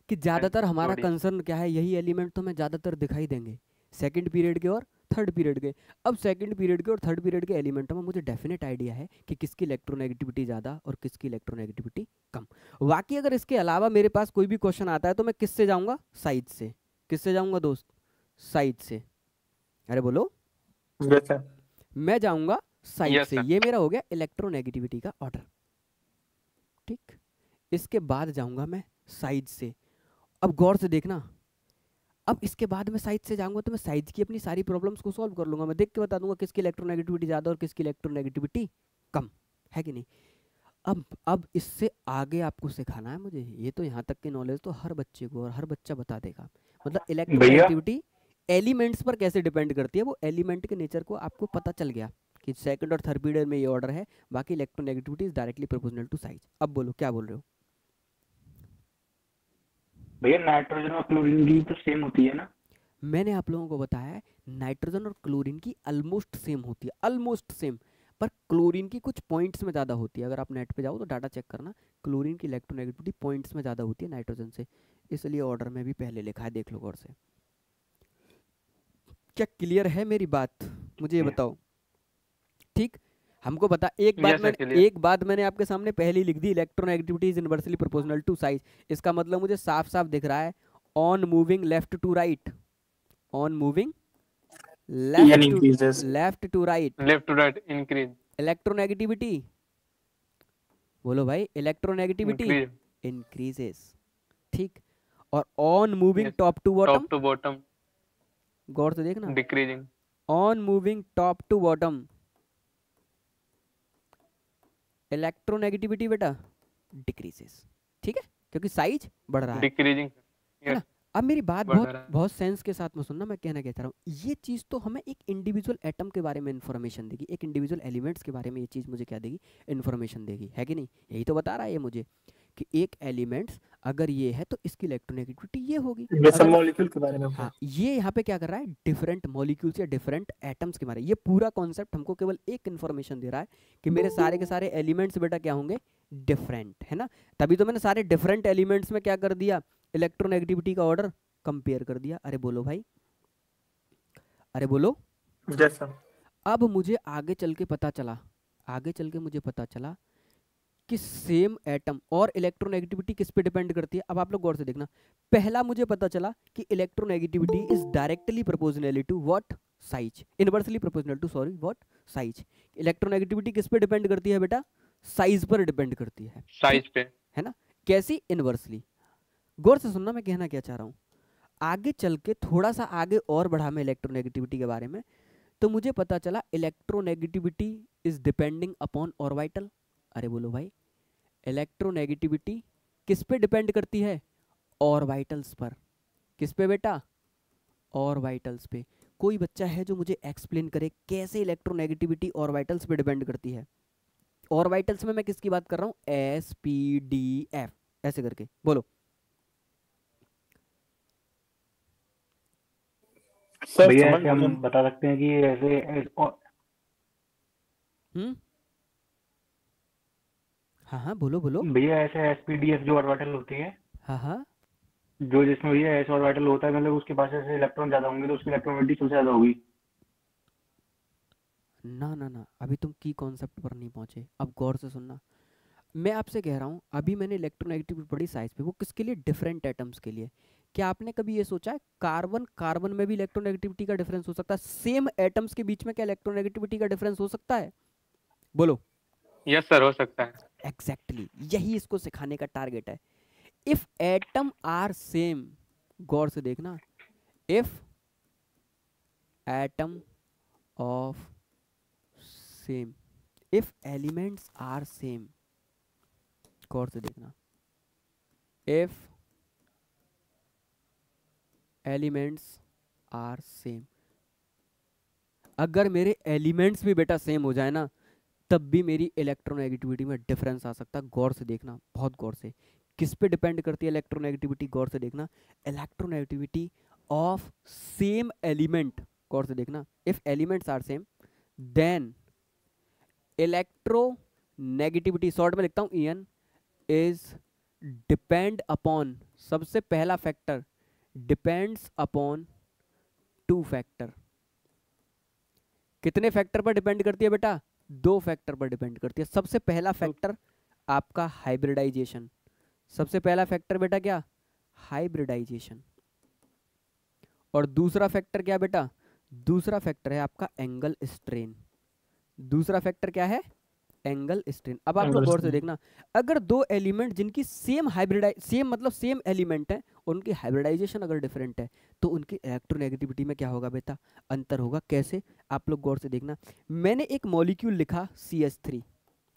कि ज्यादातर हमारा सोडियम। कंसर्न क्या है, यही एलिमेंट तो हमें ज्यादातर दिखाई देंगे सेकंड पीरियड के और थर्ड पीरियड के। अब सेकंड पीरियड के और थर्ड पीरियड के एलिमेंटों में मुझे डेफिनेट आइडिया है कि किसकी इलेक्ट्रोनेगेटिविटी ज़्यादा और किसकी इलेक्ट्रोनेगेटिविटी कम। बाकी अगर इसके अलावा मेरे पास कोई भी क्वेश्चन आता है तो मैं किससे जाऊंगा, साइज से। किससे जाऊंगा दोस्त, साइज से। अरे बोलो, Yes, sir. मैं जाऊंगा साइड Yes, से। sir. ये मेरा हो गया इलेक्ट्रोनेगेटिविटी का ऑर्डर। ठीक, इसके बाद जाऊंगा मैं साइज से। अब गौर से देखना, अब इसके बाद मैं साइज से जाऊंगा तो मैं साइज की अपनी सारी प्रॉब्लम्स को सॉल्व कर लूंगा। मैं देख के बता दूंगा किसकी इलेक्ट्रोनेगेटिविटी ज़्यादा और किसकी इलेक्ट्रोनेगेटिविटी कम, है कि नहीं। अब इससे आगे आपको सिखाना है मुझे। ये तो यहाँ तक की नॉलेज तो हर बच्चे को और हर बच्चा बता देगा। मतलब इलेक्ट्रोनेगेटिविटी एलिमेंट्स पर कैसे डिपेंड करती है, वो एलिमेंट के नेचर को आपको पता चल गया कि सेकंड और थर्ड पीरियड में ये ऑर्डर है। बाकी electronegativity is directly proportional to size. अब बोलो क्या बोल रहे हो। भैया नाइट्रोजन और क्लोरीन की तो सेम होती है ना? मैंने आप लोगों को बताया है नाइट्रोजन और क्लोरीन की ऑलमोस्ट सेम होती है, ऑलमोस्ट सेम, पर क्लोरीन की कुछ पॉइंट्स में ज़्यादा होती है। अगर आप नेट पे जाओ तो डाटा चेक करना, क्लोरीन की इलेक्ट्रोनेगेटिविटी पॉइंट्स में ज़्यादा होती है नाइट्रोजन से, इसलिए ऑर्डर में भी पहले लिखा है, देख लो गौर से। क्या क्लियर है मेरी बात, मुझे ये बताओ। ठीक, हमको बता एक बात Yes, sir, मैंने clear. एक बात मैंने आपके सामने पहले ही लिख दी, electronegativity is inversely proportional to size. इसका मतलब मुझे साफ साफ दिख रहा है on moving left to right, on moving left to right left to right increase, electronegativity, बोलो भाई, इलेक्ट्रोनेगेटिविटी इंक्रीज, इंक्रीजेस। ठीक, और on moving top to bottom, top to bottom गौर से देखना, decreasing, on moving top to bottom electronegativity बेटा decreases. ठीक है, क्योंकि साइज बढ़ रहा है डिक्रीजिंग। ना। अब मेरी बात बढ़ बहुत रहा है। बहुत सेंस के साथ में सुनना, मैं कहना क्या चाह रहा हूँ, ये चीज़ तो हमें एक इंडिविजुअल एटम के बारे में इन्फॉर्मेशन देगी, एक इंडिविजुअल एलिमेंट्स के बारे में ये चीज़ मुझे क्या देगी, इन्फॉर्मेशन देगी, है कि नहीं? यही तो बता रहा है ये मुझे कि एक एलिमेंट्स अगर ये है तो इसकी इलेक्ट्रोनेगेटिविटी ये होगी। ये सब अगर मॉलिक्यूल के बारे में हाँ, ये यहाँ पे क्या कर रहा है, डिफरेंट मॉलिक्यूल्स या डिफरेंट एटम्स के बारे में। ये पूरा कॉन्सेप्ट हमको केवल एक इन्फॉर्मेशन दे रहा है कि मेरे सारे के सारे एलिमेंट्स बेटा क्या होंगे, डिफरेंट, है ना? तभी तो मैंने सारे डिफरेंट एलिमेंट्स में क्या कर दिया, इलेक्ट्रोनेगेटिविटी का ऑर्डर कंपेयर कर दिया। अरे बोलो भाई, अरे बोलो। जैसा अब मुझे आगे चल के पता चला, आगे चल के मुझे पता चला कि सेम एटम और इलेक्ट्रोनेगेटिविटी किस पे डिपेंड करती है। अब आप लोग गौर से देखना, पहला मुझे पता चला कि electronegativity is directly proportional to what, size, inversely proportional to, sorry, what, size. Electronegativity किस पे डिपेंड करती है बेटा, साइज पर डिपेंड करती है, साइज पे। है ना? कैसी, इनवर्सली। गौर से सुनना मैं कहना क्या चाह रहा हूँ। आगे चल के थोड़ा सा आगे और बढ़ा मैं इलेक्ट्रोनेगेटिविटी के बारे में, तो मुझे पता चला electronegativity is depending upon orbital. अरे बोलो भाई, इलेक्ट्रोनेगेटिविटी किस पे डिपेंड करती है, ऑर्बिटल्स पर। किस पे बेटा, ऑर्बिटल्स पे। कोई बच्चा है जो मुझे एक्सप्लेन करे कैसे इलेक्ट्रोनेगेटिविटी ऑर्बिटल्स पे डिपेंड करती है? ऑर्बिटल्स में मैं किसकी बात कर रहा हूँ, एस पी डी एफ, ऐसे करके बोलो। सर भैया समझ ऐसे हम बता सकते हैं कि ऐसे हाँ हाँ बोलो बोलो। भैया ऐसे एसपीडीएफ जो ऑर्बिटल होती है, हाँ हाँ, जो जिसमें भैया एस ऑर्बिटल होता है, मतलब उसके पास ऐसे इलेक्ट्रॉन ज्यादा होंगे तो उसकी इलेक्ट्रोनेगेटिविटी सबसे ज्यादा होगी। ना ना ना, अभी तुम की कॉन्सेप्ट पर नहीं पहुंचे। अब गौर से सुनना, मैं आपसे कह रहा हूँ, अभी मैंने इलेक्ट्रोनेगेटिविटी पढ़ी साइज पे, वो किसके लिए, डिफरेंट एटम्स के लिए। क्या आपने कभी ये सोचा है कार्बन कार्बन में भी इलेक्ट्रोनेगेटिविटी का डिफरेंस हो सकता है? सेम एटम्स के बीच में क्या इलेक्ट्रोनेगेटिविटी का डिफरेंस हो सकता है? बोलो। यस सर, हो सकता है। एग्जैक्टली यही इसको सिखाने का टारगेट है। इफ एटम आर सेम, गौर से देखना, if atom of same, if elements are same, गौर से देखना, इफ एलिमेंट्स आर सेम, अगर मेरे एलिमेंट्स भी बेटा सेम हो जाए ना, तब भी मेरी इलेक्ट्रोनेगेटिविटी में डिफरेंस आ सकता है। गौर से देखना, बहुत गौर से। किस पे डिपेंड करती है इलेक्ट्रोनेगेटिविटी, गौर से देखना, इलेक्ट्रोनेगेटिविटी ऑफ सेम एलिमेंट। गौर से देखना, if elements are same then electronegativity, short में लिखता हूं EN, इज डिपेंड अपॉन, सबसे पहला फैक्टर, डिपेंड्स अपॉन 2 फैक्टर। कितने फैक्टर पर डिपेंड करती है बेटा, 2 फैक्टर पर डिपेंड करती है। सबसे पहला फैक्टर आपका हाइब्रिडाइजेशन, सबसे पहला फैक्टर बेटा क्या, हाइब्रिडाइजेशन। और दूसरा फैक्टर क्या बेटा, दूसरा फैक्टर है आपका एंगल स्ट्रेन। दूसरा फैक्टर क्या है, एंगल स्ट्रेन। अब आप लोग गौर से देखना, अगर दो एलिमेंट जिनकी सेम हाइब्रिडाइज, सेम मतलब सेम एलिमेंट है, उनकी हाइब्रिडाइजेशन अगर डिफरेंट है, तो उनकी इलेक्ट्रोनेगेटिविटी में क्या होगा बेटा, अंतर होगा। कैसे, आप लोग गौर से देखना, मैंने एक मॉलिक्यूल लिखा CH3,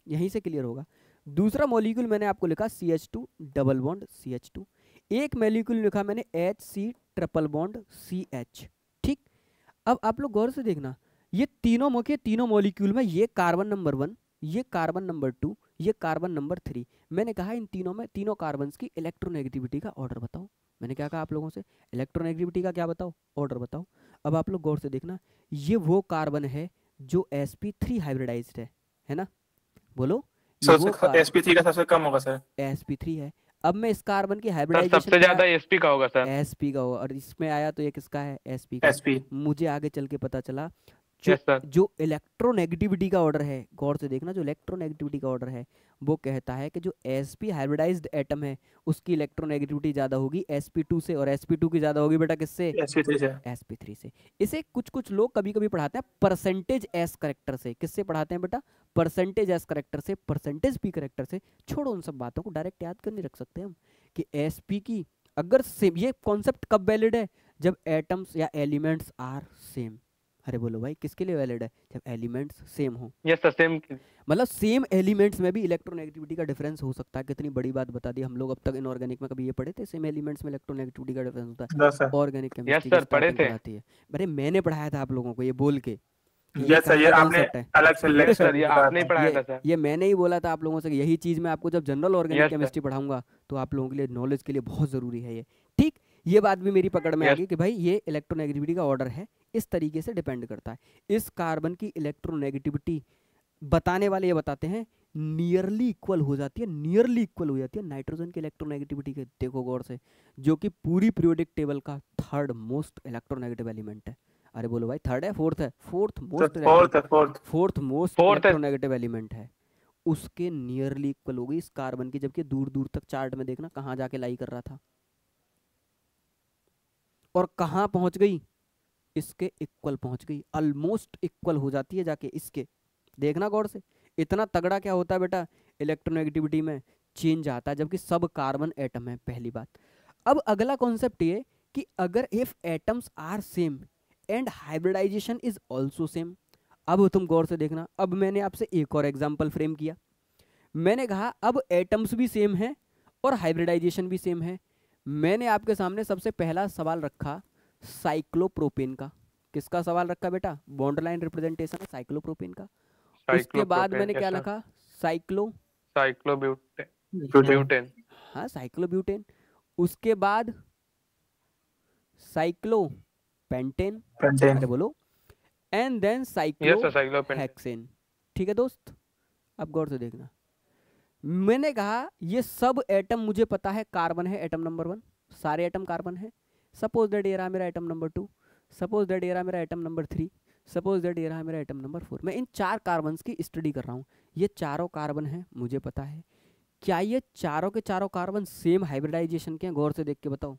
यहीं से क्लियर होगा। दूसरा मॉलिक्यूल मैंने आपको लिखा CH2 डबल बॉन्ड CH2, एक मॉलिक्यूल लिखा मैंने HC ट्रिपल बॉन्ड CH। ठीक, अब आप लोग गौर से देखना, ये तीनों मौके, तीनों मॉलिक्यूल में, ये कार्बन नंबर 1, ये कार्बन नंबर 2, ये कार्बन नंबर 3। मैंने कहा इन तीनों में, तीनों कार्बन्स की इलेक्ट्रोनेगेटिविटी का ऑर्डर बताओ। मैंने क्या कहा आप लोगों से, इलेक्ट्रोनेगेटिविटी का क्या बताओ, ऑर्डर बताओ। अब आप लोग गौर से देखना, ये वो कार्बन है जो sp3 हाइब्रिडाइज्ड है ना? बोलो, ये वो sp3 का सबसे कम होगा सर, sp3 है। अब मैं इस कार्बन की सर हाइब्रिडाइजेशन सबसे ज्यादा sp का होगा सर। sp का होगा, और इसमें आया तो ये किसका है, sp का। sp। मुझे आगे चल के पता चला यस सर। जो इलेक्ट्रोनेगेटिविटी का ऑर्डर है, गौर से देखना, जो इलेक्ट्रोनेगेटिविटी का ऑर्डर है वो कहता है कि जो sp हाइब्रिडाइज्ड एटम है उसकी इलेक्ट्रोनेगेटिविटी ज्यादा होगी sp2 से, और sp2 की ज्यादा होगी बेटा किससे, sp3 से। sp3 से। इसे कुछ कुछ लोग कभी कभी पढ़ाते हैं परसेंटेज एस करेक्टर से। किससे पढ़ाते हैं बेटा, परसेंटेज एस करेक्टर से, परसेंटेज पी करेक्टर से। छोड़ो उन सब बातों को, डायरेक्ट याद कर नहीं रख सकते हम कि sp की अगर सेम, ये कॉन्सेप्ट कब वैलिड है, जब एटम्स या एलिमेंट्स आर सेम, अरे बोलो भाई किसके लिए वैलिड है? जब एलिमेंट्स सेम हो। Yes sir same. मतलब सेम एलिमेंट्स में भी इलेक्ट्रोनेगेटिविटी का डिफरेंस हो सकता है। कितनी बड़ी बात बता दी। हम लोग अब तक इनऑर्गेनिक में कभी ये पढ़े थे सेम एलिमेंट्स में इलेक्ट्रोनेगेटिविटी का डिफरेंस होता है? Yes sir. Organic chemistry sir, पढ़े थे। पढ़ाती है। अरे मैंने पढ़ाया था आप लोगों को ये बोल के कि यस सर, ये कहाँ आपने concept है। अलग से लेक्चर सर ये आपने ही पढ़ाया था सर। ये मैंने ही बोला था आप लोगों से कि यही चीज़ मैं आपको जब general organic Yes, sir. Chemistry पढ़ाऊंगा तो आप लोगों के लिए नॉलेज के लिए बहुत ज़रूरी है ये। ठीक, ये बात भी मेरी पकड़ में आ Yes. गई कि भाई ये इलेक्ट्रोनेगेटिविटी का ऑर्डर है, इस तरीके से डिपेंड करता है। इस कार्बन की इलेक्ट्रोनेगेटिविटी बताने वाले ये बताते हैं नियरली इक्वल हो जाती है, नियरली इक्वल हो जाती है नाइट्रोजन की इलेक्ट्रोनेगेटिविटी के। देखो गौर से, जो कि पूरी पीरियोडिक टेबल का थर्ड मोस्ट इलेक्ट्रोनेगेटिव एलिमेंट है। अरे बोलो भाई थर्ड है फोर्थ है? Fourth most fourth most electronegative element है। उसके नियरली इक्वल हो गई इस कार्बन की, जबकि दूर दूर तक चार्ट में देखना कहाँ जाके लाई कर रहा था और कहाँ पहुंच गई, इसके इक्वल पहुंच गई, ऑलमोस्ट इक्वल हो जाती है जाके इसके। देखना गौर से, इतना तगड़ा क्या होता है बेटा इलेक्ट्रोनेगेटिविटी में, चेंज आता है जबकि सब कार्बन एटम है। पहली बात। अब अगला कॉन्सेप्ट ये कि अगर if atoms are same and hybridisation is also same. अब तुम गौर से देखना, अब मैंने आपसे एक और एग्जाम्पल फ्रेम किया। मैंने कहा अब एटम्स भी सेम है और हाइब्रिडाइजेशन भी सेम है। मैंने आपके सामने सबसे पहला सवाल रखा साइक्लोप्रोपेन का। किसका सवाल रखा बेटा? बॉन्ड लाइन रिप्रेजेंटेशन है साइक्लोप्रोपेन का। उसके बाद मैंने क्या लिखा? साइक्लोब्यूटेन। हाँ साइक्लोब्यूटेन। उसके बाद साइक्लोपेंटेन। अरे बोलो। And then cyclohexane. ठीक है दोस्त, अब गौर से देखना। मैंने कहा ये सब एटम मुझे पता है कार्बन है एटम नंबर 1, सारे एटम कार्बन है। सपोज दैट ये रहा मेरा एटम नंबर 2, सपोज दैट ये रहा मेरा एटम नंबर 3, सपोज दैट ये रहा मेरा एटम नंबर 4। मैं इन 4 कार्बन्स की स्टडी कर रहा हूँ। ये चारों कार्बन हैं मुझे पता है। क्या ये चारों के चारों कार्बन सेम हाइब्रिडाइजेशन के हैं? गौर से देख के बताओ।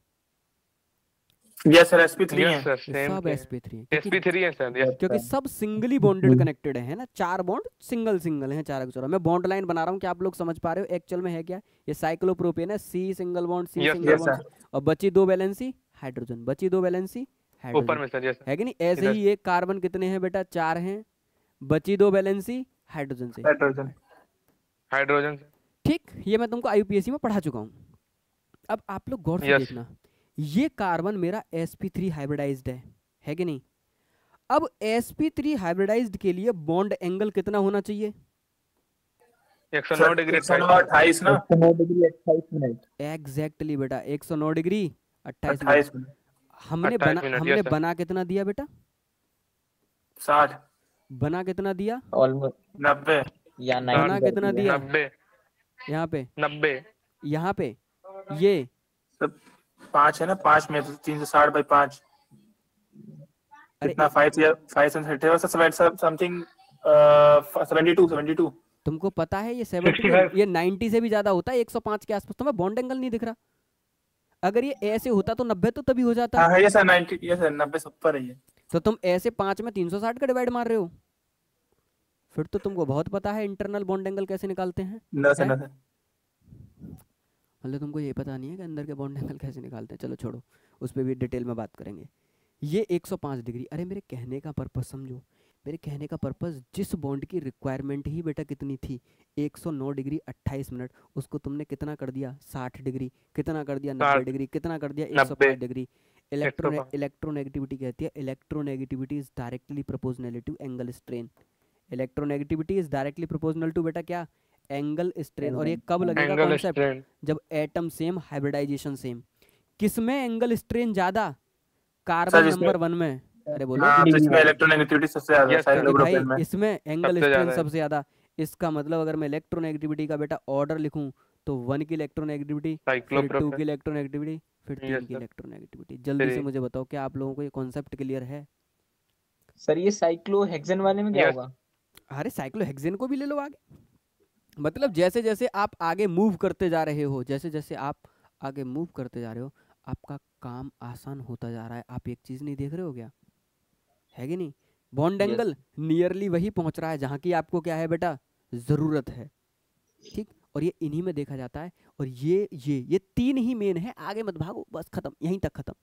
यस सर, sp3 है। सब sp3 है sp3 है सर। यस क्योंकि सब सिंगली बॉन्डेड कनेक्टेड है ना। 4 बॉन्ड सिंगल सिंगल हैं चारों के चारों। मैं बॉन्ड लाइन बना रहा हूँ, क्या आप लोग समझ पा रहे हो एक्चुअल में है क्या? ये साइक्लोप्रोपेन है, C single bond, C Yes, single yes, bond, और बची 2 वैलेंसी हाइड्रोजन, बची 2 वैलेंसी ऊपर हाइड्रोजन, में सर। यस है कि नहीं? ऐसे ही ये कार्बन कितने हैं बेटा? 4 हैं, बची 2 वैलेंसी हाइड्रोजन से। हाइड्रोजन। ठीक, ये मैं तुमको IUPAC में पढ़ा चुका हूँ। अब आप लोग गौर से Yes. देखना, ये कार्बन मेरा sp3 हाइब्रिडाइज्ड है कि नहीं? अब sp3 हाइब्रिडाइज्ड के लिए बॉन्ड एंगल कितना होना चाहिए? 109 डिग्री 128 ना। 109 डिग्री 28 मिनट। एग्जैक्टली बेटा 109 डिग्री 28 28 मिनट। मिनट। हमने 28 बना मिनट, हमने yes, sir. बना कितना दिया बेटा? 60 बना कितना दिया? ऑलमोस्ट 90 या बना 90 कितना दिया? 90 यहाँ पे 90 यहाँ पे ये सब 5 है ना। 5 में 360 बाई 5 अरे कितना? 5 या 5 and 30 समथिंग 72 तुमको पता है ये 70 ये 90 से भी ज्यादा होता है, 105 के आसपास। तुम्हें बॉन्ड एंगल नहीं दिख रहा? अगर ये ऐसे होता तो 90 तो तभी हो जाता। हाँ ये सर 90, ये सर 90 सब पर है ये। तो तुम ऐसे 5 में 360 का डिवाइड मार रहे हो, फिर तो तुमको बहुत पता है इंटरनल बॉन्ड एंगल कैसे निकालते हैं। ना सर, है? ना सर। मतलब तुमको ये पता नहीं है कि अंदर के बॉन्ड एंगल कैसे निकालते हैं। चलो छोड़ो, उस पर भी डिटेल में बात करेंगे। ये 105 डिग्री। अरे मेरे कहने का पर्पस समझो, मेरे कहने का पर्पस जिस बॉन्ड की रिक्वायरमेंट ही बेटा कितनी थी 109 डिग्री 28 मिनट, उसको तुमने कितना कर दिया 60 डिग्री, कितना कर दिया 90 डिग्री, कितना कर दिया 105 डिग्री। इलेक्ट्रोनेगेटिविटी कहती है electronegativity is directly proportional to angle strain. Electronegativity is directly proportional to बेटा क्या? Angle strain. और ये कब लगेगा एंगल कॉन्सेप्ट? स्ट्रेन। जब एटम सेम हाइब्रिडाइजेशन सेम। किसमें एंगल स्ट्रेन ज्यादा? कार्बन नंबर 1 में। अरे बोलो। हाँ, तो इसमें इलेक्ट्रोनेगेटिविटी सबसे ज्यादा है Yes, sir. साइक्लोप्रोपेन में। भाई इसमें एंगल सबसे स्ट्रेन ज्यादा है। सबसे ज्यादा। इसका मतलब अगर मैं इलेक्ट्रोनेगेटिविटी का बेटा ऑर्डर लिखूं तो 1 की इलेक्ट्रोनेगेटिविटी, फिर 2 साइक्लोप्रोपेन। की इलेक्ट्रोनेगेटिविटी, फिर 3 Yes, की sir. इलेक्ट्रोनेगेटिविटी। जल्दी से 3 मुझे बताओ क्या आप लोगों को ये कॉन्सेप्ट क्लियर है? सर ये साइक्लोहेक्सेन वाले में क्या Yes. होगा? अरे साइक्लोहेक्सेन को भी ले लो आगे। मतलब जैसे जैसे आप आगे मूव करते जा रहे हो, जैसे जैसे आप आगे मूव करते जा रहे हो, आपका काम आसान होता जा रहा है। आप एक चीज नहीं देख रहे हो क्या? है कि नहीं? Bond Yes. एंगल नियरली वही पहुंच रहा है जहां की आपको क्या है बेटा जरूरत है। ठीक, और ये इन्हीं में देखा जाता है। और ये 3 ही मेन है, आगे मत भागो, बस खत्म, यहीं तक खत्म।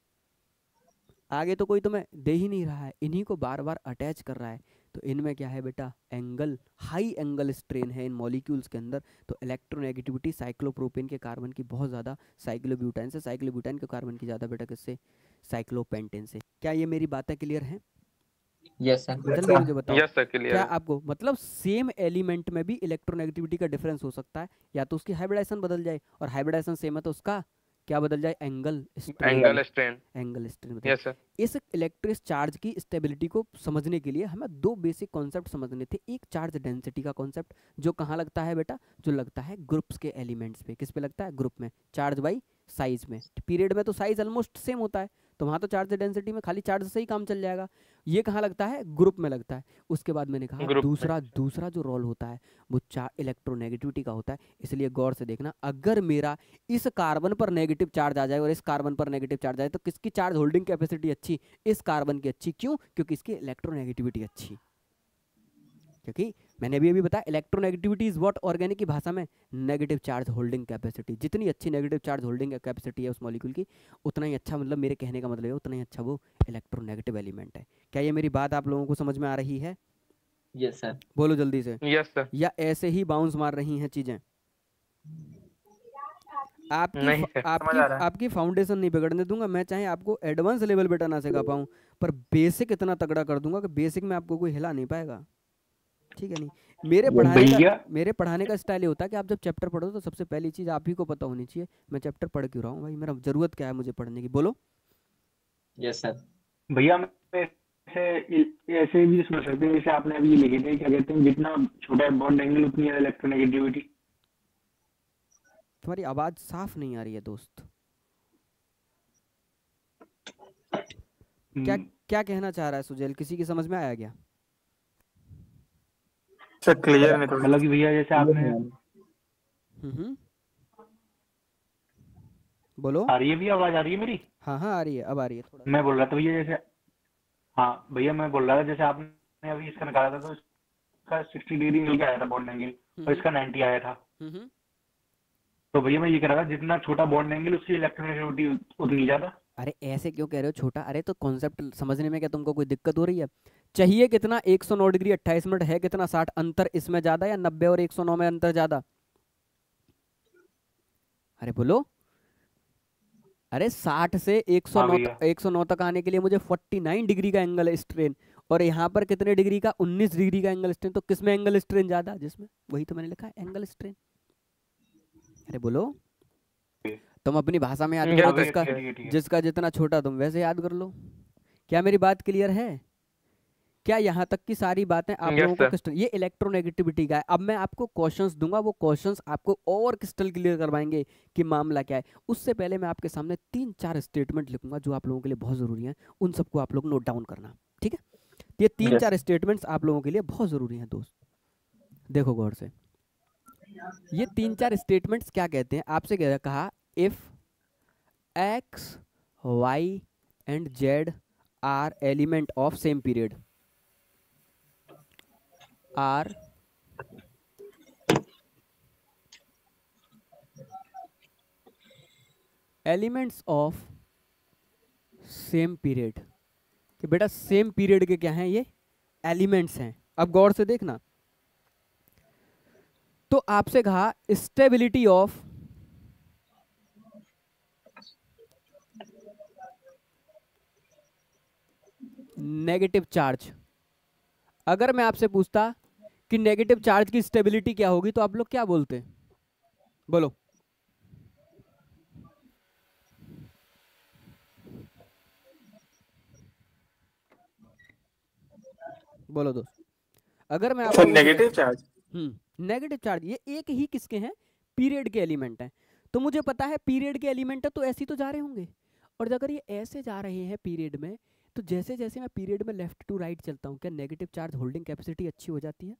आगे तो कोई तुम्हें दे ही नहीं रहा है, इन्हीं को बार बार अटैच कर रहा है। तो इनमें क्या है बेटा, एंगल, हाई एंगल स्ट्रेन है इन मॉलिक्यूल्स के अंदर। तो इलेक्ट्रोनेगेटिविटी साइक्लोप्रोपेन के कार्बन की बहुत ज़्यादा साइक्लोब्यूटान से, साइक्लोब्यूटान के कार्बन की ज़्यादा बेटा किससे, साइक्लोपेंटेन से। क्या ये मेरी बातें क्लियर हैं? Yes sir. जल्दी मुझे बताओ, यस सर, क्लियर क्या है। आपको मतलब सेम एलिमेंट में भी इलेक्ट्रोनेगेटिविटी का डिफरेंस हो सकता है, या तो उसकी हाइब्रिडाइजेशन बदल जाए, और हाइब्रिडाइजेशन सेम है तो उसका क्या बदल जाए, angle strain, angle strain. Angle strain बदल। Yes sir. इस इलेक्ट्रिक चार्ज की स्टेबिलिटी को समझने के लिए हमें दो बेसिक कॉन्सेप्ट समझने थे। एक चार्ज डेंसिटी का कॉन्सेप्ट, जो कहाँ लगता है बेटा, जो लगता है ग्रुप्स के एलिमेंट्स पे। किस पे लगता है, ग्रुप में, चार्ज बाई साइज में। पीरियड में तो साइज ऑलमोस्ट सेम होता है, तो वहाँ तो चार्ज डेंसिटी में खाली चार्ज से ही काम चल जाएगा। ये कहाँ लगता है, ग्रुप में लगता है। उसके बाद मैंने कहा ग्रुप में। दूसरा जो रोल होता है वो इलेक्ट्रोनेगेटिविटी का होता है। इसलिए गौर से देखना, अगर मेरा इस कार्बन पर नेगेटिव चार्ज आ जाए और इस कार्बन पर नेगेटिव चार्ज आए, तो किसकी चार्ज होल्डिंग कैपेसिटी अच्छी, इस कार्बन की अच्छी। क्यों? क्योंकि इसकी इलेक्ट्रोनेगेटिविटी अच्छी। क्योंकि मैंने अभी बताया इलेक्ट्रोनेगेटिविटी इज व्हाट, ऑर्गेनिक की भाषा में नेगेटिव चार्ज होल्डिंग कैपेसिटी। जितनी अच्छी नेगेटिव चार्ज होल्डिंग कैपेसिटी है उस मॉलिक्यूल की, उतना ही अच्छा, मतलब मेरे कहने का मतलब है उतना ही अच्छा वो इलेक्ट्रोनेगेटिव एलिमेंट है। क्या ये मेरी बात आप लोगों को समझ में आ रही है? Yes sir. बोलो जल्दी से, यस सर। या ऐसे ही बाउंस मार रही हैं चीजें? नहीं सर, समझ आ रहा है। आपकी फाउंडेशन नहीं बिगड़ने दूंगा मैं, चाहे आपको एडवांस लेवल बेटा ना सिखा पाऊँ, पर बेसिक इतना तगड़ा कर दूंगा कि बेसिक में आपको कोई हिला नहीं पाएगा। ठीक है? नहीं, मेरे पढ़ाने का स्टाइल ये होता है कि आप जब चैप्टर पढ़ो तो सबसे पहली चीज आप ही को पता होनी चाहिए, मैं चैप्टर पढ़ क्यों रहा हूँ भाई, मेरा जरूरत क्या है मुझे पढ़ने की। बोलो। Yes sir. भैया मैं ऐसे भी समझ सकते हैं, जैसे आपने अभी ये लिखे थे, क्या कहते हैं, जितना छोटा है बॉन्ड एंगल उतनी है इलेक्ट्रोनेगेटिविटी। तुम्हारी आवाज साफ नहीं आ रही है दोस्त। क्या क्या कहना चाह रहा है सुजैल, किसी की समझ में आया क्या? सर क्लियर नहीं, मतलब कि भैया जैसे आपने, बोलो। आ रही है भैया, आवाज आ रही है मेरी? हाँ हाँ आ रही है, अब आ रही है थोड़ा। मैं बोल रहा था भैया जैसे, हाँ भैया मैं बोल रहा था जैसे आपने अभी इसका निकाला था, तो इसका 60 डिग्री मिल के आया था बॉन्ड एंगल, और इसका 90 आया था। तो भैया मैं ये कह रहा था, जितना छोटा बॉन्ड एंगल उसकी इलेक्ट्रोनेगेटिविटी उतनी ज्यादा। अरे ऐसे क्यों कह रहे हो छोटा? अरे तो कॉन्सेप्ट समझने में क्या तुमको कोई दिक्कत हो रही है? चाहिए कितना, 109 डिग्री 28 मिनट है कितना, 60, अंतर इसमें ज्यादा या 90 और 109 में अंतर ज्यादा? अरे बोलो। अरे 60 से 109 तक आने के लिए मुझे 49 डिग्री का एंगल स्ट्रेन, और यहाँ पर कितने डिग्री का, 19 डिग्री का एंगल स्ट्रेन। तो किसमें एंगल स्ट्रेन ज्यादा? जिसमें, वही तो मैंने लिखा है, एंगल स्ट्रेन। अरे बोलो। तुम अपनी भाषा में याद करो, जिसका जितना छोटा तुम वैसे याद कर लो। क्या मेरी बात क्लियर है? क्या यहाँ तक की सारी बातें आप लोगों को क्रिस्टल, ये इलेक्ट्रोनेगेटिविटी का है। अब मैं आपको क्वेश्चंस दूंगा, वो क्वेश्चंस आपको और क्रिस्टल क्लियर करवाएंगे कि मामला क्या है। उससे पहले मैं आपके सामने 3-4 स्टेटमेंट लिखूंगा जो आप लोगों के लिए बहुत जरूरी है, उन सबको आप लोग नोट डाउन करना। ठीक है? ये 3-4 स्टेटमेंट्स आप लोगों के लिए बहुत जरूरी हैं दोस्त, देखो गौर से। ये 3-4 स्टेटमेंट्स क्या कहते हैं, आपसे कहा, if X Y and Z are element of same period, are elements of same period, कि बेटा सेम पीरियड के क्या हैं, ये एलिमेंट्स हैं। अब गौर से देखना, तो आपसे कहा स्टेबिलिटी ऑफ नेगेटिव चार्ज। अगर मैं आपसे पूछता कि नेगेटिव चार्ज की स्टेबिलिटी क्या होगी, तो आप लोग क्या बोलते? बोलो। बोलो दोस्त। अगर मैं आपको नेगेटिव चार्ज, नेगेटिव चार्ज, ये एक ही किसके हैं, पीरियड के एलिमेंट हैं। तो मुझे पता है पीरियड के एलिमेंट है, तो ऐसे ही तो जा रहे होंगे। और अगर ये ऐसे जा रहे हैं पीरियड में, तो जैसे जैसे मैं पीरियड में लेफ्ट टू राइट चलता हूँ, क्या नेगेटिव चार्ज होल्डिंग कैपेसिटी अच्छी हो जाती है?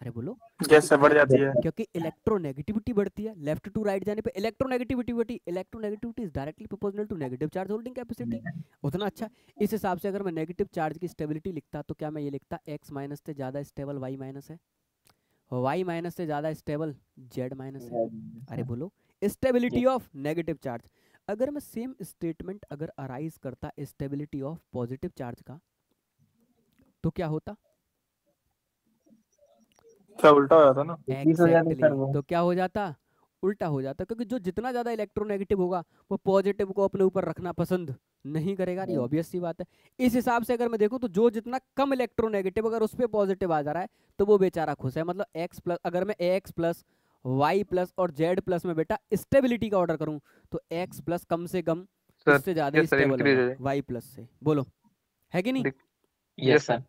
अरे बोलो। जैसे बढ़ जाती है, क्योंकि इलेक्ट्रोनेगेटिविटी बढ़ती है लेफ्ट टू राइट जाने पे। Electronegativity is directly proportional to negative charge holding capacity. उतना अच्छा। इस हिसाब से अगर मैं नेगेटिव चार्ज की स्टेबिलिटी लिखता, तो क्या मैं ये लिखता, x माइनस से ज्यादा स्टेबल y माइनस है, y माइनस से ज्यादा स्टेबल z माइनस है। अरे बोलो, स्टेबिलिटी ऑफ नेगेटिव चार्ज। अगर मैं सेम स्टेटमेंट अगर अराइज करता स्टेबिलिटी ऑफ पॉजिटिव चार्ज का, तो क्या होता? क्या उल्टा हो जाता ना? डिक्रीज हो जाती सर वो। तो क्या हो जाता? उल्टा हो जाता, क्योंकि जो जितना ज्यादा इलेक्ट्रोनेगेटिव होगा वो पॉजिटिव को अपने ऊपर रखना पसंद नहीं करेगा। ये ऑब्वियस सी बात है। इस हिसाब से अगर मैं देखूं तो जो जितना कम इलेक्ट्रोनेगेटिव अगर उस पर पॉजिटिव आ जा रहा है तो वो बेचारा खुश है। मतलब एक्स प्लस, अगर मैं एक्स प्लस वाई प्लस और जेड प्लस में बेटा स्टेबिलिटी का ऑर्डर करूं तो एक्स प्लस कम से कम सर उससे ज्यादा यस सर स्टेबल इंक्रीज हो होगा जाए। वाई प्लस से। बोलो, है कि नहीं? Yes yes sir. सर।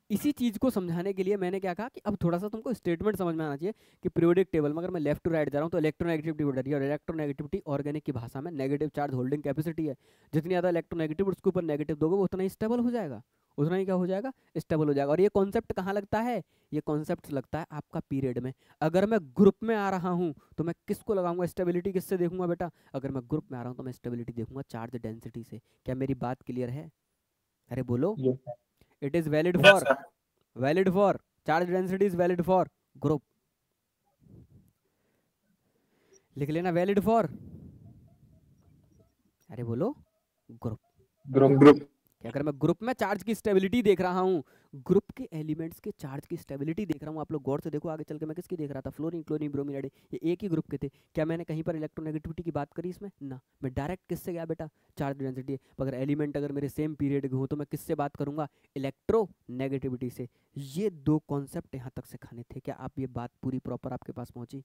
इसी चीज को समझाने के लिए मैंने क्या कहा कि अब थोड़ा सा तुमको स्टेटमेंट समझ में आना चाहिए कि पीरियोडिक टेबल में अगर मैं लेफ्ट टू राइट जा रहा हूँ तो इलेक्ट्रोनेगेटिविटी बढ़ रही है, और इलेक्ट्रोनेगेटिविटी ऑर्गेनिक की भाषा में नेगेटिव चार्ज होल्डिंग कैपेसिटी है। जितनी ज़्यादा इलेक्ट्रोनेगेटिव उसके ऊपर नेगेटिव दोगे वो उतना ही स्टेबल हो जाएगा, उतना ही क्या हो जाएगा? स्टेबल हो जाएगा। और ये कॉन्सेप्ट कहाँ लगता है? ये कॉन्सेप्ट लगता है आपका पीरियड में। अगर मैं ग्रुप में आ रहा हूँ तो मैं किसको लगाऊंगा स्टेबिलिटी? किससे देखूंगा बेटा? अगर मैं ग्रुप में आ रहा हूँ तो मैं स्टेबिलिटी देखूंगा चार्ज डेंसिटी से। क्या मेरी बात क्लियर है? अरे बोलो। Yes sir. It is valid yes for, sir. Valid for charge density is valid for group. लिख लेना वैलिड फॉर, अरे बोलो, ग्रुप। ग्रुप। कि अगर मैं ग्रुप में चार्ज की स्टेबिलिटी देख रहा हूँ, ग्रुप के एलिमेंट्स के चार्ज की स्टेबिलिटी देख रहा हूँ। आप लोग गौर से देखो आगे चल के मैं किसकी देख रहा था? फ्लोरीन, क्लोरीन, ब्रोमीन, आयोडीन, ये एक ही ग्रुप के थे। क्या मैंने कहीं पर इलेक्ट्रोनेगेटिविटी की बात करी इसमें? ना, मैं डायरेक्ट किससे गया बेटा? Charge density. अगर एलिमेंट अगर मेरे सेम पीरियड के हों तो मैं किससे बात करूंगा? इलेक्ट्रोनेगेटिविटी से। ये दो कॉन्सेप्ट यहाँ तक सिखाने थे। क्या आप ये बात पूरी प्रॉपर आपके पास पहुंची?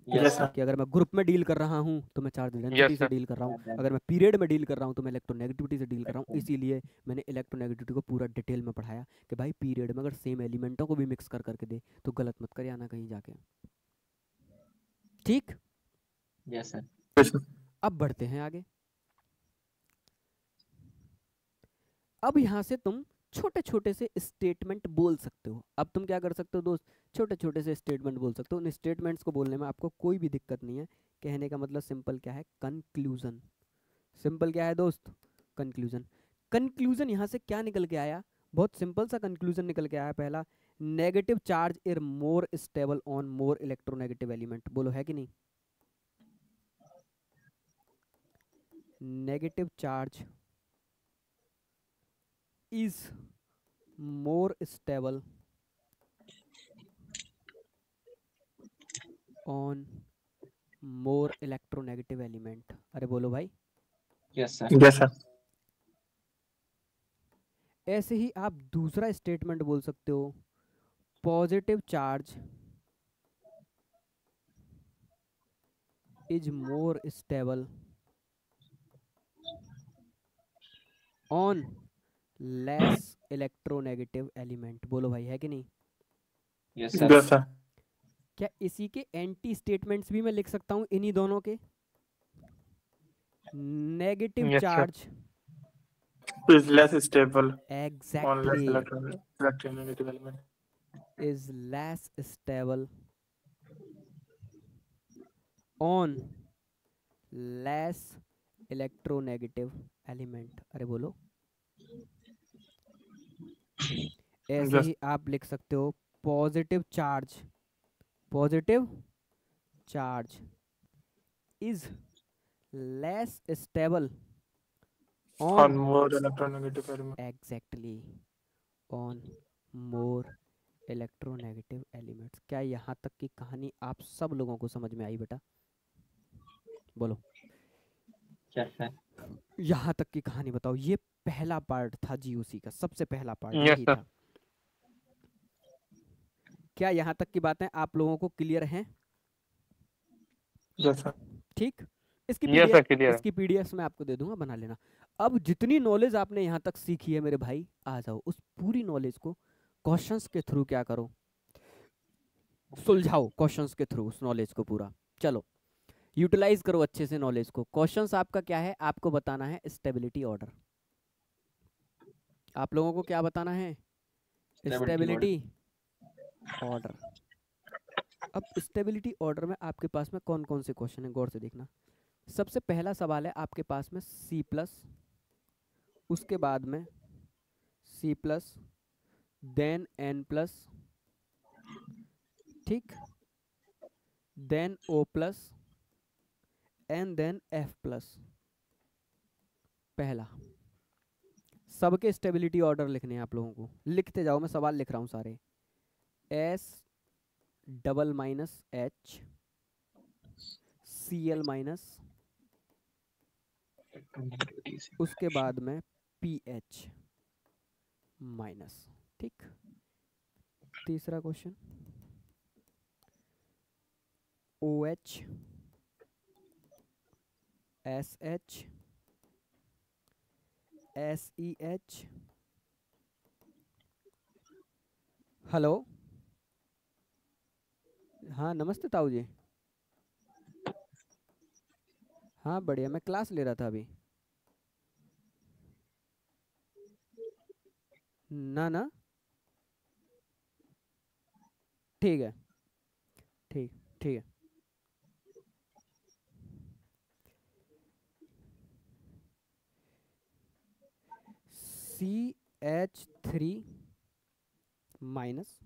Yes sir. कि अगर मैं ग्रुप में डील कर रहा हूँ तो मैं चार्ज डेंसिटी यस से सर। डील कर रहा हूँ, अगर मैं पीरियड में डील कर रहा हूँ तो मैं इलेक्ट्रोनेगेटिविटी से डील कर रहा हूँ। इसीलिए मैंने इलेक्ट्रोनेगेटिविटी को पूरा डिटेल में पढ़ाया कि भाई पीरियड में अगर सेम एलिमेंटों को भी मिक्स कर करके दे तो गलत मत कर आना कहीं जाके। ठीक, यस सर। अब बढ़ते हैं आगे। अब यहाँ से तुम छोटे छोटे से स्टेटमेंट बोल सकते हो। अब तुम क्या कर सकते हो दोस्त? छोटे छोटे से स्टेटमेंट बोल सकते हो। उन स्टेटमेंट्स को बोलने में आपको कोई भी दिक्कत नहीं है। कहने का मतलब सिंपल क्या है? कंक्लूजन। सिंपल क्या है दोस्त? कंक्लूजन। कंक्लूजन यहाँ से क्या निकल के आया? बहुत सिंपल सा कंक्लूजन निकल के आया। पहला, negative charge is more stable on more electronegative element. बोलो, है कि नहीं? Negative charge is more stable on more electronegative element। अरे बोलो भाई। Yes sir. Yes sir. ऐसे ही आप दूसरा स्टेटमेंट बोल सकते हो, positive charge is more stable on less electronegative element. बोलो भाई, है कि नहीं? Yes yes sir. सर। क्या इसी के एंटी स्टेटमेंट्स भी मैं लिख सकता हूं इन्हीं दोनों के? Negative yes sir. Charge is less stable on less exactly electronegative element. is less stable on less electronegative element। अरे बोलो। ऐसे यस। ही आप लिख सकते हो, positive charge is less stable on on more electronegative element. exactly on more electronegative elements. क्या यहाँ तक की कहानी आप सब लोगों को समझ में आई बेटा? बोलो। Yes sir. यहाँ तक की कहानी बताओ। ये पहला पार्ट था जीओसी का, सबसे पहला पार्ट यस यही सर। था। क्या यहाँ तक की बातें आप लोगों को क्लियर हैं? Yes sir. ठीक, इसकी यस सर पीडीएफ क्लियर है। इसकी पीडीएफ मैं आपको दे दूंगा, बना लेना। अब जितनी नॉलेज आपने यहाँ तक सीखी है मेरे भाई, आ जाओ उस पूरी नॉलेज को क्वेश्चंस के थ्रू क्या करो? सुलझाओ क्वेश्चंस के थ्रू उस नॉलेज को पूरा। चलो यूटिलाइज करो अच्छे से नॉलेज को। क्वेश्चंस आपका क्या है? आपको बताना है स्टेबिलिटी ऑर्डर। आप लोगों को क्या बताना है? Stability order. अब स्टेबिलिटी ऑर्डर में आपके पास में कौन कौन से क्वेश्चन है, गौर से देखना। सबसे पहला सवाल है आपके पास में सी प्लस, उसके बाद में C plus, then N plus, ठीक, then O plus, and then F plus. पहला, सबके स्टेबिलिटी ऑर्डर लिखने हैं आप लोगों को, लिखते जाओ, मैं सवाल लिख रहा हूँ सारे। S double minus H Cl minus, उसके बाद में PH माइनस। ठीक, तीसरा question, OH SH SEH। Hello, हाँ नमस्ते ताऊ जी। हाँ बढ़िया, मैं क्लास ले रहा था अभी। ना ना, ठीक है, ठीक ठीक है। CH3 माइनस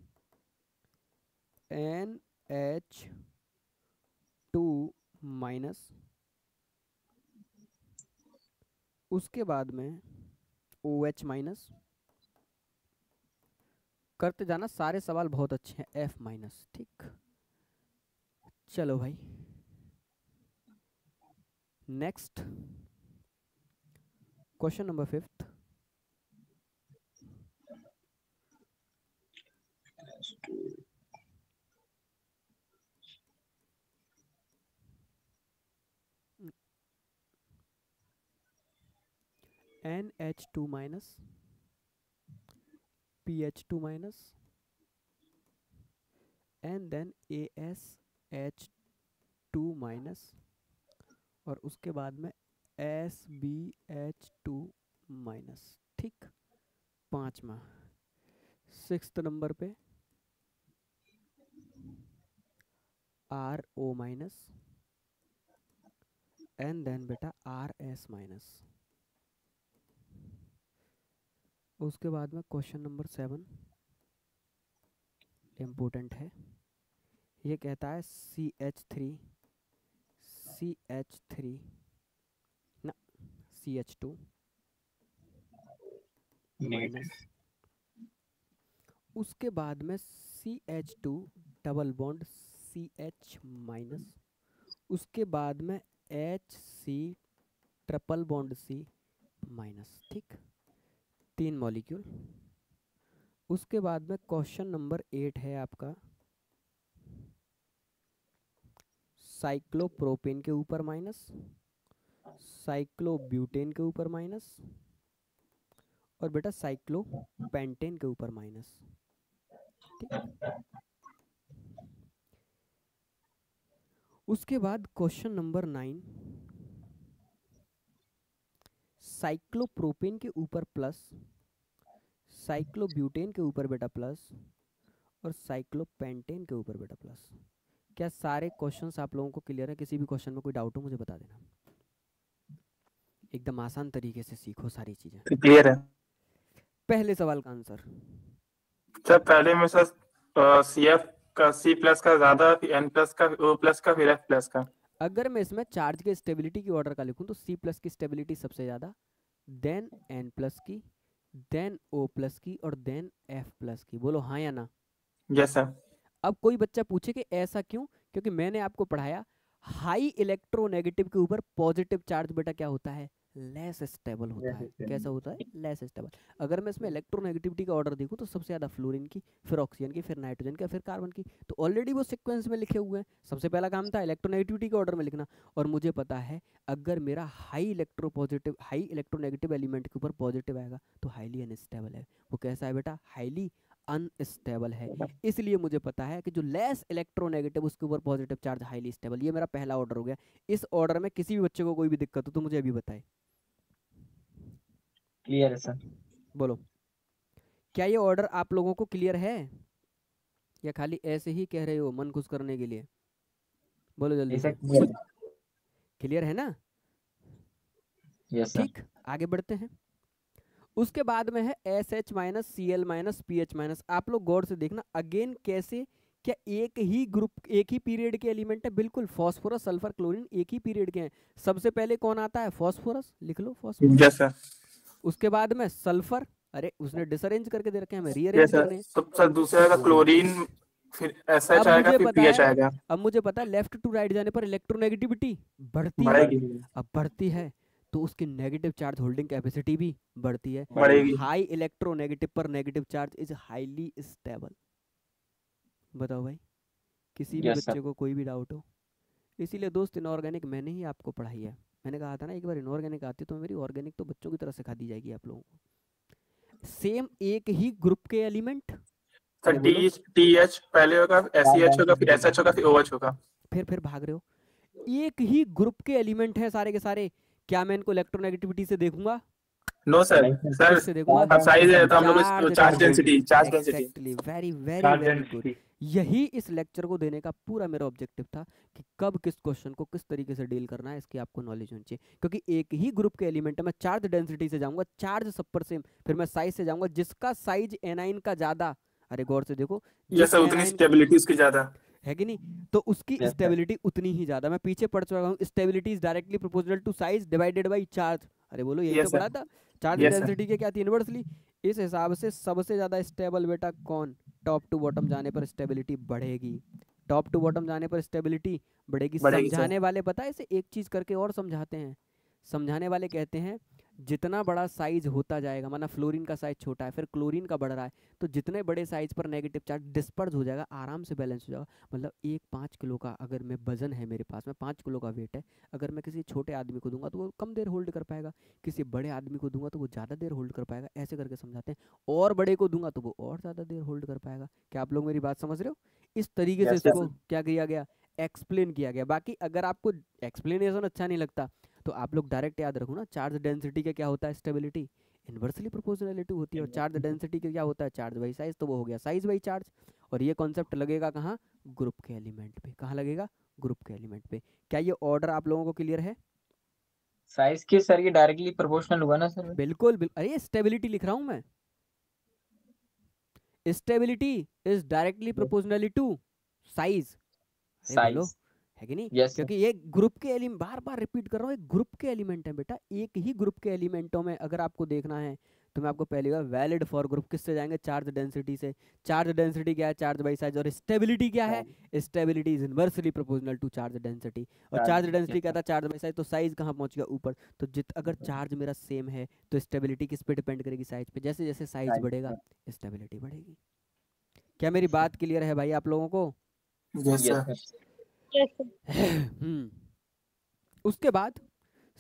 NH2 माइनस, उसके बाद में OH माइनस। करते जाना, सारे सवाल बहुत अच्छे हैं। F minus. ठीक, चलो भाई next question number 5th। NH2 minus PH2 minus and then ASH2 minus, और उसके बाद में SBH2 माइनस। ठीक, पांचवा, 6th नंबर पे RO माइनस एंड देन बेटा RS माइनस। उसके बाद में क्वेश्चन नंबर 7 इम्पोर्टेंट है, ये कहता है CH3 ना CH2 माइनस, उसके बाद में CH2 double bond CH minus, उसके बाद में HC triple bond C minus. ठीक, 3 मॉलिक्यूल। उसके बाद में क्वेश्चन नंबर 8 है आपका, साइक्लोप्रोपेन के ऊपर माइनस, साइक्लोब्यूटेन के ऊपर माइनस, और बेटा साइक्लोपेंटेन के ऊपर माइनस। ठीक, उसके बाद क्वेश्चन नंबर 9, साइक्लोप्रोपेन के ऊपर प्लस, साइक्लोब्यूटेन के ऊपर बेटा प्लस, और साइक्लोपेंटेन के ऊपर बेटा प्लस। क्या सारे क्वेश्चंस आप लोगों को क्लियर है? किसी भी क्वेश्चन में कोई डाउट हो मुझे बता देना। एकदम आसान तरीके से सीखो सारी चीजें। क्लियर है पहले सवाल का आंसर सर। पहले में सर CF का C प्लस का ज्यादा, फिर N प्लस का, O प्लस का, फिर F प्लस का। अगर मैं इसमें चार्ज के स्टेबिलिटी की ऑर्डर का लिखूं तो C प्लस की स्टेबिलिटी सबसे ज्यादा, देन N प्लस की, देन O प्लस की, और देन F प्लस की। बोलो हाँ या ना। Yes sir. अब कोई बच्चा पूछे कि ऐसा क्यों? क्योंकि मैंने आपको पढ़ाया हाई इलेक्ट्रोनेगेटिव के ऊपर पॉजिटिव चार्ज बेटा क्या होता है? लेस स्टेबल होता है। कैसा होता है? Less stable. अगर मैं इसमें इलेक्ट्रोनेगेटिविटी का ऑर्डर देखूं तो सबसे ज्यादा फ्लोरीन की, फिर ऑक्सीजन की, फिर नाइट्रोजन का, फिर कार्बन की। तो ऑलरेडी वो सीक्वेंस में लिखे हुए हैं। सबसे पहला काम था इलेक्ट्रोनेगेटिविटी के ऑर्डर में लिखना, और मुझे पता है अगर मेरा हाई इलेक्ट्रोनेगेटिव एलिमेंट के ऊपर पॉजिटिव आएगा तो हाईली अनस्टेबल है। वो कैसा है बेटा? हाईली अनस्टेबल है। इसलिए मुझे पता है कि जो लेस इलेक्ट्रोनेगेटिव उसके ऊपर पॉजिटिव चार्ज हाईली स्टेबल। ये मेरा पहला ऑर्डर हो गया। इस ऑर्डर में किसी भी बच्चे को कोई भी दिक्कत हो तो मुझे अभी बताए। क्लियर है सर। बोलो, क्या ये ऑर्डर आप लोगों को क्लियर है या खाली ऐसे ही कह रहे हो मन खुश करने के लिए? बोलो जल्दी से। क्लियर है ना? Yes sir. ठीक, आगे बढ़ते हैं। उसके बाद में है SH minus, Cl minus, PH minus. आप लोग गौर से देखना अगेन कैसे क्या एक ही ग्रुप एक ही पीरियड के एलिमेंट है? बिल्कुल, फास्फोरस सल्फर क्लोरीन एक ही पीरियड के हैं। सबसे पहले कौन आता है? फास्फोरस, लिख लो फास्फोरस। Yes sir. उसके बाद में सल्फर, अरे उसने डिसअरेंज करके दे रखे हैं, हमें यस रीअरेंज सर। करने हैं। तो सर दूसरा का क्लोरीन, फिर एसएच अब आएगा, मुझे फिर पता पीएच है, आएगा। अब मुझे पता है लेफ्ट टू राइट जाने पर इलेक्ट्रोनेगेटिविटी बढ़ती है। बढ़ेगी। अब बढ़ती है तो उसकी नेगेटिव चार्ज होल्डिंग कैपेसिटी भी बढ़ती है। बढ़ेगी। हाई इलेक्ट्रोनेगेटिव पर negative charge is highly stable. बताओ भाई, किसी भी Yes, बच्चे sir. को कोई भी डाउट हो? इसीलिए दोस्त इनऑर्गेनिक मैंने ही आपको पढ़ाई है। मैंने कहा था ना एक बार इनऑर्गेनिक आती तो मेरी ऑर्गेनिक तो बच्चों की तरह सिखा दी जाएगी आप लोगों को। सेम एक ही ग्रुप के एलिमेंट, सर टीएच पहले होगा, एसएच होगा, फिर एसएच होगा, फिर ओएच होगा। फिर भाग रहे हो। एक ही ग्रुप के एलिमेंट हैं सारे के सारे, क्या मैं इनको इलेक्ट्रोनेगेटिविटी से देखूंगा? No sir. सर किससे देखूंगा? अब साइज है तो हम लोग इसको charge density, charge density. Exactly, very very charge very good. Density. यही इस लेक्चर को देने का पूरा मेरा ऑब्जेक्टिव था कि कब किस क्वेश्चन को किस तरीके से डील करना है, इसकी आपको नॉलेज होनी चाहिए। क्योंकि एक ही ग्रुप के एलिमेंट है, मैं चार्ज डेंसिटी से जाऊंगा, चार्ज सब पर सेम, फिर मैं साइज से जाऊंगा, जिसका साइज एनाइन का ज्यादा, अरे गौर से देखो, यस सर, उतनी स्टेबिलिटी उसकी ज्यादा है कि नहीं, तो उसकी Yes, sir. स्टेबिलिटी उतनी ही ज्यादा। मैं पीछे पढ़ चुका हूँ, stability is directly proportional to size divided by charge. अरे बोलो, यही Yes, तो sir. पढ़ा था। Charge Yes, sir. डेंसिटी के क्या थी? इनवर्सली। इस हिसाब से सबसे ज्यादा स्टेबल बेटा कौन? टॉप टू बॉटम जाने पर स्टेबिलिटी बढ़ेगी, टॉप टू बॉटम जाने पर स्टेबिलिटी बढ़ेगी। बढ़ेगी, sir. समझाने वाले पता है इसे एक चीज करके और समझाते हैं। समझाने वाले कहते हैं जितना बड़ा साइज होता जाएगा, माना फ्लोरीन का साइज छोटा है, फिर क्लोरीन का बढ़ रहा है, तो जितने बड़े साइज पर नेगेटिव चार्ज डिस्पर्स हो जाएगा, आराम से बैलेंस हो जाएगा। मतलब एक 5 किलो का अगर मैं वजन है मेरे पास में, 5 किलो का वेट है, अगर मैं किसी छोटे आदमी को दूंगा तो वो कम देर होल्ड कर पाएगा, किसी बड़े आदमी को दूंगा तो वो ज़्यादा देर होल्ड कर पाएगा। ऐसे करके समझाते हैं। और बड़े को दूंगा तो वो और ज़्यादा देर होल्ड कर पाएगा। क्या आप लोग मेरी बात समझ रहे हो? इस तरीके से Yes, yes, इसको क्या किया गया, एक्सप्लेन किया गया। बाकी अगर आपको एक्सप्लेनेशन अच्छा नहीं लगता तो आप लोग डायरेक्ट याद रखो ना, चार्ज डेंसिटी का क्या होता है? स्टेबिलिटी इनवर्सली प्रोपोर्शनलिटी होती है, और चार्ज डेंसिटी का क्या होता है? चार्ज बाई साइज, तो वो हो गया साइज बाई चार्ज। और ये कॉन्सेप्ट लगेगा कहाँ? ग्रुप के एलिमेंट पे। कहाँ लगेगा? ग्रुप के एलिमेंट पे। क्या ये ऑर्डर आप लोगों को क्लियर है? साइज के सर ये डायरेक्टली प्रोपोर्शनल हुआ ना सर? बिल्कुल बिल्कुल। अरे स्टेबिलिटी लिख रहा हूँ मैं, stability is directly proportionally to size. बोलो, साइज है कि नहीं? Yes, क्योंकि ये ग्रुप के एलिमेंट, बार बार रिपीट कर रहा हूँ, एक ग्रुप के एलिमेंट है बेटा। एक ही ग्रुप के एलिमेंटों में अगर आपको देखना है तो मैं आपको पहले वैलिड फॉर ग्रुप किससे जाएंगे? चार्ज डेंसिटी से। चार्ज डेंसिटी क्या है? Charge by size. और स्टेबिलिटी क्या है? Stability is inversely proportional to charge density. और Charge चार्ज density, डेंसिटी क्या था? Charge by size. तो साइज कहाँ पहुंच गया? ऊपर। तो अगर चार्ज मेरा सेम है तो स्टेबिलिटी किस पे डिपेंड करेगी? साइज पे। जैसे जैसे साइज Size बढ़ेगा स्टेबिलिटी बढ़ेगी। क्या मेरी बात क्लियर है भाई आप लोगों को? Yes Yes, sir. sir. Yes, sir. उसके बाद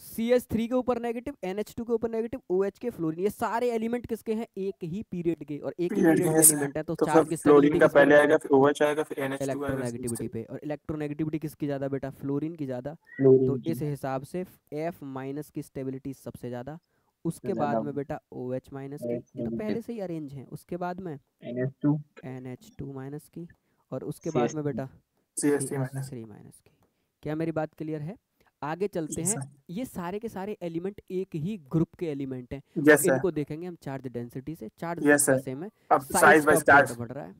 CH3 के ऊपर नेगेटिव, NH2 के ऊपर नेगेटिव, OH के फ्लोरीन, ये सारे एलिमेंट किसके हैं? एक ही पीरियड के। और एक ही Period पीरियड के के sir. एलिमेंट है तो तो चार्ज फिर की फ्लोरीन स्टेबिलिटी का किस पे पहले डिपेंड आएगा, है? फिर OH आएगा, फिर NH2 आएगा, इलेक्ट्रोनेगेटिविटी पे। और इलेक्ट्रोनेगेटिविटी किसकी ज्यादा बेटा? फ्लोरीन की ज्यादा। तो Fluorine इस हिसाब से F माइनस की स्टेबिलिटी सबसे ज्यादा। उसके ज्यादा बाद में बेटा OH माइनस की, ये तो OH पहले से ही अरेंज है। उसके बाद में NH2 NH2 माइनस की, और उसके बाद में बेटा CH3 माइनस। CH3 माइनस की। क्या मेरी बात क्लियर है? आगे चलते Yes, हैं। sir. ये सारे के सारे एलिमेंट एक ही ग्रुप के एलिमेंट हैं। Yes, और sir. इनको देखेंगे हम चार्ज डेंसिटी से। चार्ज Yes, सबका sir. सेम है, अब size size by top to charge. Bottom बढ़ रहा है।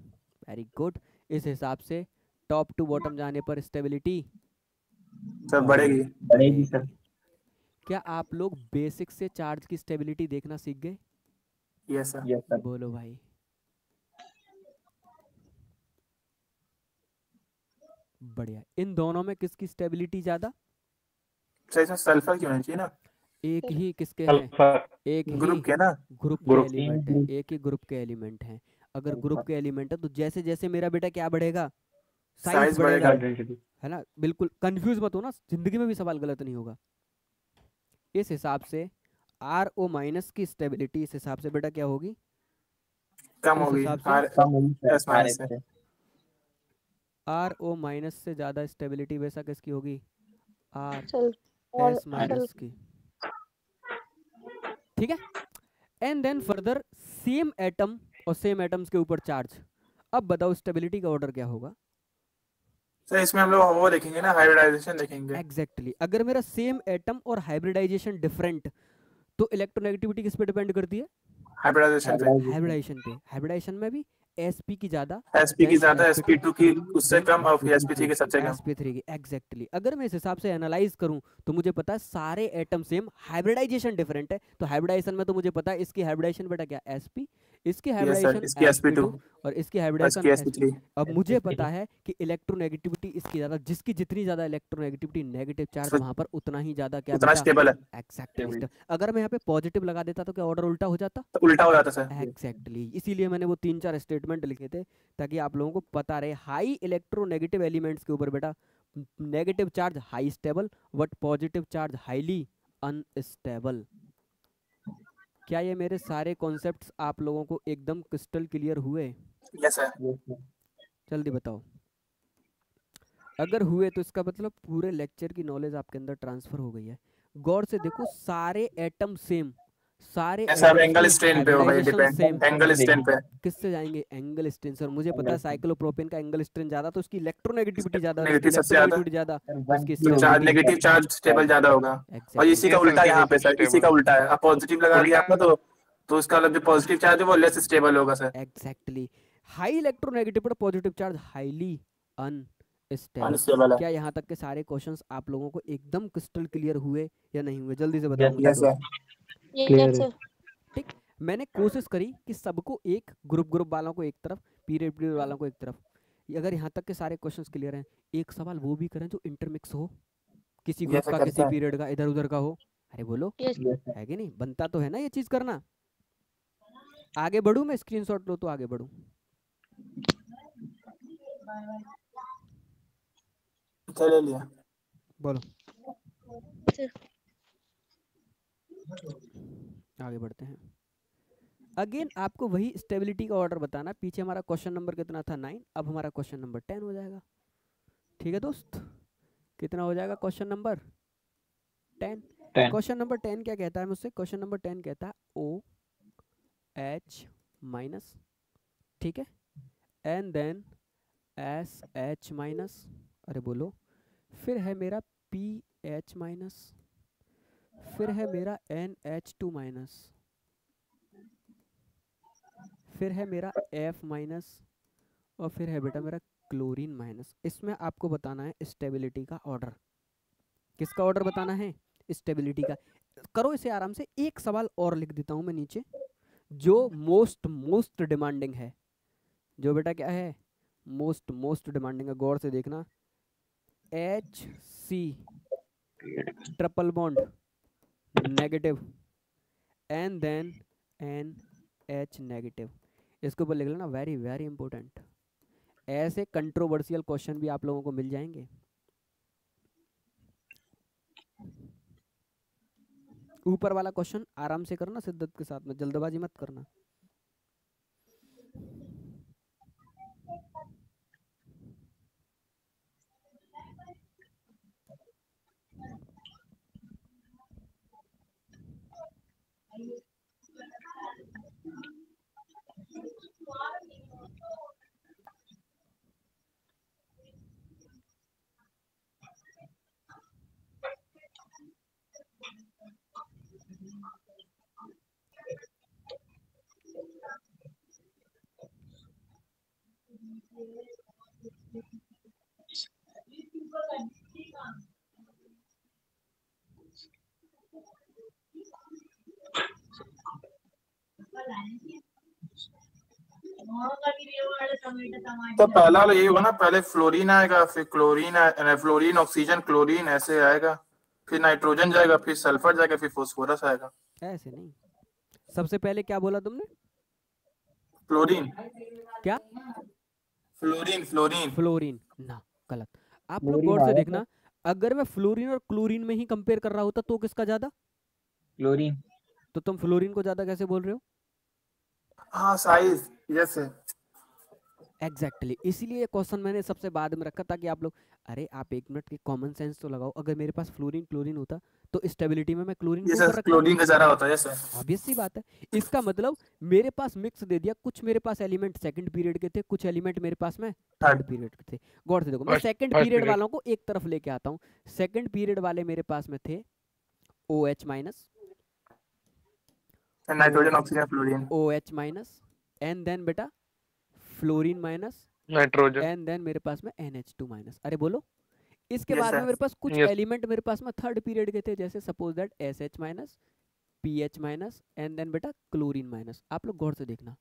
Very good. इस हिसाब से टॉप टू बॉटम जाने पर स्टेबिलिटी सर बढ़ेगी। बढ़ेगी सर। क्या आप लोग बेसिक से चार्ज की स्टेबिलिटी देखना सीख गए? Yes sir. Yes, sir. बोलो भाई। बढ़िया। इन दोनों में किसकी स्टेबिलिटी ज्यादा? सर इसमें सल्फर क्यों नहीं चाहिए ना? एक ही किसके हैं? सल्फर एक ही ग्रुप के ना? ग्रुप के ग्रुप। एलिमेंट है। एक ही ग्रुप के एलिमेंट हैं। अगर ग्रुप के एलिमेंट है तो जैसे जैसे मेरा बेटा क्या बढ़ेगा? साइज साइज बढ़ेगा, बढ़ेगा। डेंसिटी। है ना? बिल्कुल कंफ्यूज मत हो ना, जिंदगी में भी सवाल गलत नहीं होगा। इस हिसाब से RO माइनस की स्टेबिलिटी इस हिसाब से बेटा क्या होगी? कम इस होगी। हिसाब से आर कम होगी सर। S माइनस RS से। से। RO माइनस से ज्यादा स्टेबिलिटी वैसा किसकी होगी? Sulfur और RS माइनस की। ठीक है। And then further same atom और सेम एटम्स के ऊपर चार्ज। अब बताओ स्टेबिलिटी का ऑर्डर क्या होगा? सर इसमें हम लोग वो देखेंगे ना, हाइब्रिडाइजेशन देखेंगे। एग्जैक्टली। अगर मेरा सेम एटम और हाइब्रिडाइजेशन डिफरेंट तो इलेक्ट्रोनेगेटिविटी किस पे डिपेंड करती है? हाइब्रिडाइजेशन पे। हाइब्रिडाइजेशन पे। हाइब्रिडाइजेशन में भी sp की ज्यादा, sp की ज्यादा, sp2 sp2 की उससे कम और फिर sp3 की सबसे कम। sp3 की एग्जैक्टली। अगर मैं इस हिसाब से एनालाइज करूं तो मुझे पता है सारे एटम सेम, हाइब्रिडाइजेशन डिफरेंट है। तो हाइब्रिडाइजेशन में तो मुझे पता है इसकी हाइब्रिडाइजेशन बेटा क्या, sp, इसकी यस सर, हाइब्रिडाइजेशन इसकी sp2, sp2 और इसकी हाइब्रिडाइजेशन इसकी sp। sp3। अब मुझे पता है कि इलेक्ट्रोनेगेटिविटी इसकी ज्यादा, जिसकी जितनी ज्यादा इलेक्ट्रोनेगेटिविटी नेगेटिव चार्ज वहां पर उतना ही ज्यादा क्या उतना बेटा, स्टेबल है, एग्जैक्टली। अगर मैं यहाँ पे पॉजिटिव लगा देता तो क्या ऑर्डर उल्टा हो जाता, तो उल्टा हो जाता सर। एग्जैक्टली। इसीलिए मैंने वो 3-4 स्टेटमेंट लिखे थे ताकि आप लोगों को पता रहे। हाई इलेक्ट्रोनेगेटिव एलिमेंट्स के ऊपर बेटा negative charge high stable, but positive charge highly unstable. क्या ये मेरे सारे कॉन्सेप्ट्स आप लोगों को एकदम क्रिस्टल क्लियर हुए? Yes sir. जल्दी बताओ। अगर हुए तो इसका मतलब पूरे लेक्चर की नॉलेज आपके अंदर ट्रांसफर हो गई है। गौर से देखो, सारे एटम सेम, सारे yes sir, angle atoms strain पे होगा ये, hybridisation same. Depend angle strain पे। किससे जाएंगे, एंगल स्ट्रेन से। और मुझे पता है साइक्लोप्रोपेन का एंगल स्ट्रेन ज्यादा, तो उसकी इलेक्ट्रोनेगेटिविटी ज्यादा, उसकी नेगेटिव सबसे ज्यादा, इलेक्ट्रोनेगेटिविटी ज्यादा, उसकी तो चार्ज नेगेटिव चार्ज स्टेबल ज्यादा होगा। और एग्जैक्टली इसी का उल्टा यहाँ पे सर, इसी का उल्टा है। आप पॉजिटिव लगा दिया आपने तो उसका मतलब जो पॉजिटिव चार्ज है वो लेस स्टेबल होगा सर। एग्जैक्टली। हाई इलेक्ट्रोनेगेटिव पर positive charge highly unstable. Unstable है। क्या यहाँ तक के सारे क्वेश्चंस आप लोगों को एकदम क्रिस्टल क्लियर हुए या नहीं हुए? जल्दी से बताओ मुझे। Yes sir. Yes, sir. ठीक, मैंने कोशिश करी कि सबको एक ग्रुप वालों को एक तरफ, पीरियड वालों को एक तरफ। अगर यहाँ तक के सारे क्वेश्चंस क्लियर हैं, एक सवाल वो भी करें जो इंटरमिक्स हो, किसी ग्रुप का किसी पीरियड का इधर उधर का हो। अरे बोलो, Yes. है कि नहीं? बनता तो है ना ये चीज करना। आगे बढ़ूं मैं, स्क्रीनशॉट लो तो आगे बढ़ूं। चले लिया, बोलो, Sir. आगे बढ़ते हैं। अगेन आपको वही स्टेबिलिटी का ऑर्डर बताना। पीछे हमारा क्वेश्चन नंबर कितना था, 9, अब हमारा क्वेश्चन नंबर 10 हो जाएगा। ठीक है दोस्त, कितना हो जाएगा क्वेश्चन नंबर 10? क्वेश्चन नंबर 10 क्या कहता है मुझसे? क्वेश्चन नंबर 10 कहता है ओ एच माइनस, ठीक है, and then S H minus, अरे बोलो, फिर है मेरा पी एच माइनस, फिर है मेरा एन एच टू माइनस, फिर है मेरा एफ माइनस, और फिर है बेटा मेरा क्लोरीन माइनस। इसमें आपको बताना है स्टेबिलिटी का ऑर्डर। किसका ऑर्डर बताना है? स्टेबिलिटी का। करो इसे आराम से। एक सवाल और लिख देता हूं मैं नीचे, जो मोस्ट डिमांडिंग है, जो बेटा क्या है, मोस्ट डिमांडिंग है। गौर से देखना, H C triple bond negative and then N H negative. इसके ऊपर लिख लेना, वेरी वेरी इंपॉर्टेंट। ऐसे कंट्रोवर्शियल क्वेश्चन भी आप लोगों को मिल जाएंगे। ऊपर वाला क्वेश्चन आराम से करना, शिद्दत के साथ में, जल्दबाजी मत करना। तो पहला वाला यही होगा ना, पहले फ्लोरीन आएगा, फिर क्लोरीन, फ्लोरीन ऑक्सीजन क्लोरीन ऐसे आएगा, फिर नाइट्रोजन जाएगा, फिर सल्फर जाएगा, फिर फास्फोरस आएगा। ऐसे नहीं, सबसे पहले क्या बोला तुमने? फ्लोरीन, क्या? फ्लोरीन फ्लोरीन फ्लोरीन ना, गलत। आप लोग गौर से देखना, अगर मैं फ्लोरीन और क्लोरीन में ही कंपेयर कर रहा होता तो किसका ज्यादा? क्लोरीन। तो तुम फ्लोरीन को ज्यादा कैसे बोल रहे हो? हाँ साइज, यस एग्जैक्टली। इसीलिए ये क्वेश्चन मैंने सबसे बाद में रखा ताकि आप लोग, अरे आप एक मिनट की कॉमन सेंस तो लगाओ। अगर मेरे पास फ्लोरीन क्लोरीन होता तो स्टेबिलिटी में मैं क्लोरीन को ऊपर रखता। क्लोरीन का ज्यादा होता है, यस सर। ऑब्वियस सी बात है। इसका मतलब मेरे पास मिक्स दे दिया, कुछ मेरे पास एलिमेंट सेकंड पीरियड के थे, कुछ एलिमेंट मेरे पास में थर्ड पीरियड के थे। गौर से देखो, मैं सेकंड पीरियड वालों को एक तरफ लेके आता हूँ। सेकंड पीरियड वाले मेरे पास में थे OH minus, nitrogen oxygen fluorine, OH minus, and then बेटा fluorine minus nitrogen. And then मेरे पास में NH2 माइनस। अरे बोलो, इसके Yes, बाद में sir. मेरे पास कुछ Yes. एलिमेंट मेरे पास में थर्ड पीरियड के थे, जैसे suppose that SH minus, PH minus and then बेटा क्लोरीन माइनस। आप लोग गौर से देखना,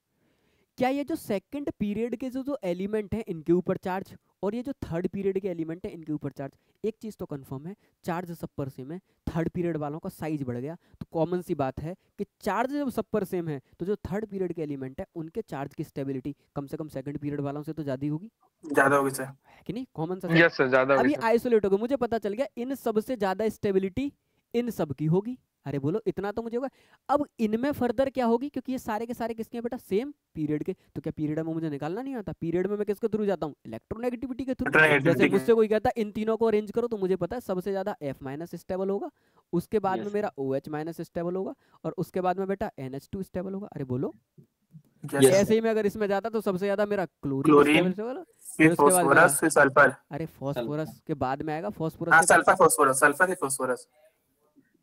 क्या ये जो सेकंड पीरियड के जो एलिमेंट हैं इनके ऊपर चार्ज और ये जो थर्ड पीरियड के एलिमेंट हैं इनके ऊपर चार्ज, एक चीज तो कंफर्म है, चार्ज सब पर सेम है, थर्ड पीरियड वालों का साइज बढ़ गया, तो कॉमन सी बात है कि चार्ज जब सब पर सेम है तो जो थर्ड पीरियड के एलिमेंट है उनके चार्ज की स्टेबिलिटी कम से कम सेकंड पीरियड वालों से तो ज्यादा ही होगी, ज्यादा होगी सर। है कि नहीं? कॉमन सा यस सर, ज्यादा अभी होगी सर। आइसोलेट हो गए, मुझे पता चल गया इन सबसे ज्यादा स्टेबिलिटी इन सब की होगी। अरे बोलो, इतना तो मुझे होगा। अब इनमें फर्दर क्या होगी, क्योंकि ये सारे के सारे किसके हैं बेटा, सेम पीरियड के, तो क्या पीरियड में मुझे निकालना नहीं आता? पीरियड में मैं किसके थ्रू जाता हूँ, इलेक्ट्रोनेगेटिविटी के थ्रू। Electronegativity जैसे के। मुझसे कोई कहता है इन तीनों को अरेंज करो, तो मुझे पता है सबसे ज्यादा F माइनस स्टेबल होगा, उसके बाद में मेरा OH माइनस स्टेबल होगा, और उसके बाद में बेटा NH2 स्टेबल होगा। अरे बोलो, Yes, sir. ऐसे ही मैं अगर इसमें जाता तो सबसे ज्यादा मेरा क्लोरीन क्लोरीन, स्टेबल, फिर उसके बाद मेरा, फास्फोरस, फिर सल्फर। अरे फास्फोरस के बाद में आएगा, फास्फोरस हाँ, के सल्फर फास्फोरस, सल्फर फिर फास्फोरस।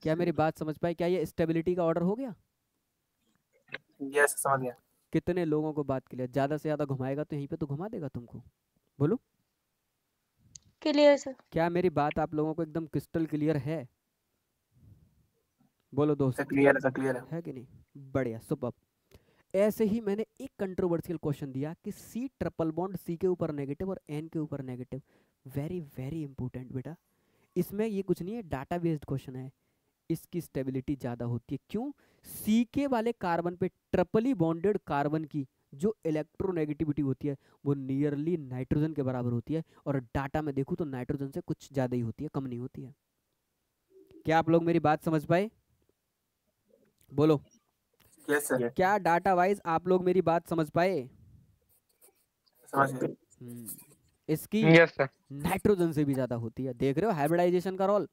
क्या मेरी बात समझ पाए? क्या ये स्टेबिलिटी का ऑर्डर हो गया? यस, समझ गया। कितने लोगों को बात क्लियर? ज्यादा से ज्यादा घुमाएगा तो यहीं पे तो घुमा देगा तुमको। बोलो, क्लियर सर। क्या मेरी बात आप लोगों को एकदम क्रिस्टल क्लियर है? बोलो दोस्त, क्लियर है, क्लियर है। है कि नहीं? बढ़िया, सुपर। ऐसे ही मैंने एक कंट्रोवर्शियल क्वेश्चन दिया कि C ट्रिपल बॉन्ड C के ऊपर नेगेटिव और N के ऊपर नेगेटिव, वेरी वेरी इंपॉर्टेंट बेटा। इसमें ये कुछ नहीं है, डाटा बेस्ड क्वेश्चन है, इसकी स्टेबिलिटी ज़्यादा होती है। क्यों? सी के वाले कार्बन पे ट्रिपली बॉन्डेड कार्बन की जो इलेक्ट्रोनेगेटिविटी होती है वो नियरली नाइट्रोजन के बराबर होती है, और डाटा में देखूँ तो नाइट्रोजन से कुछ ज़्यादा ही होती है, कम नहीं होती है। क्या आप लोग मेरी बात समझ पाए? बोलो, यस सर, क्या डाटा वाइज आप लोग मेरी बात समझ पाए? समझ गए। इसकी यस सर। नाइट्रोजन से भी ज़्यादा होती है। देख रहे हो हाइब्रिडाइजेशन का रोल?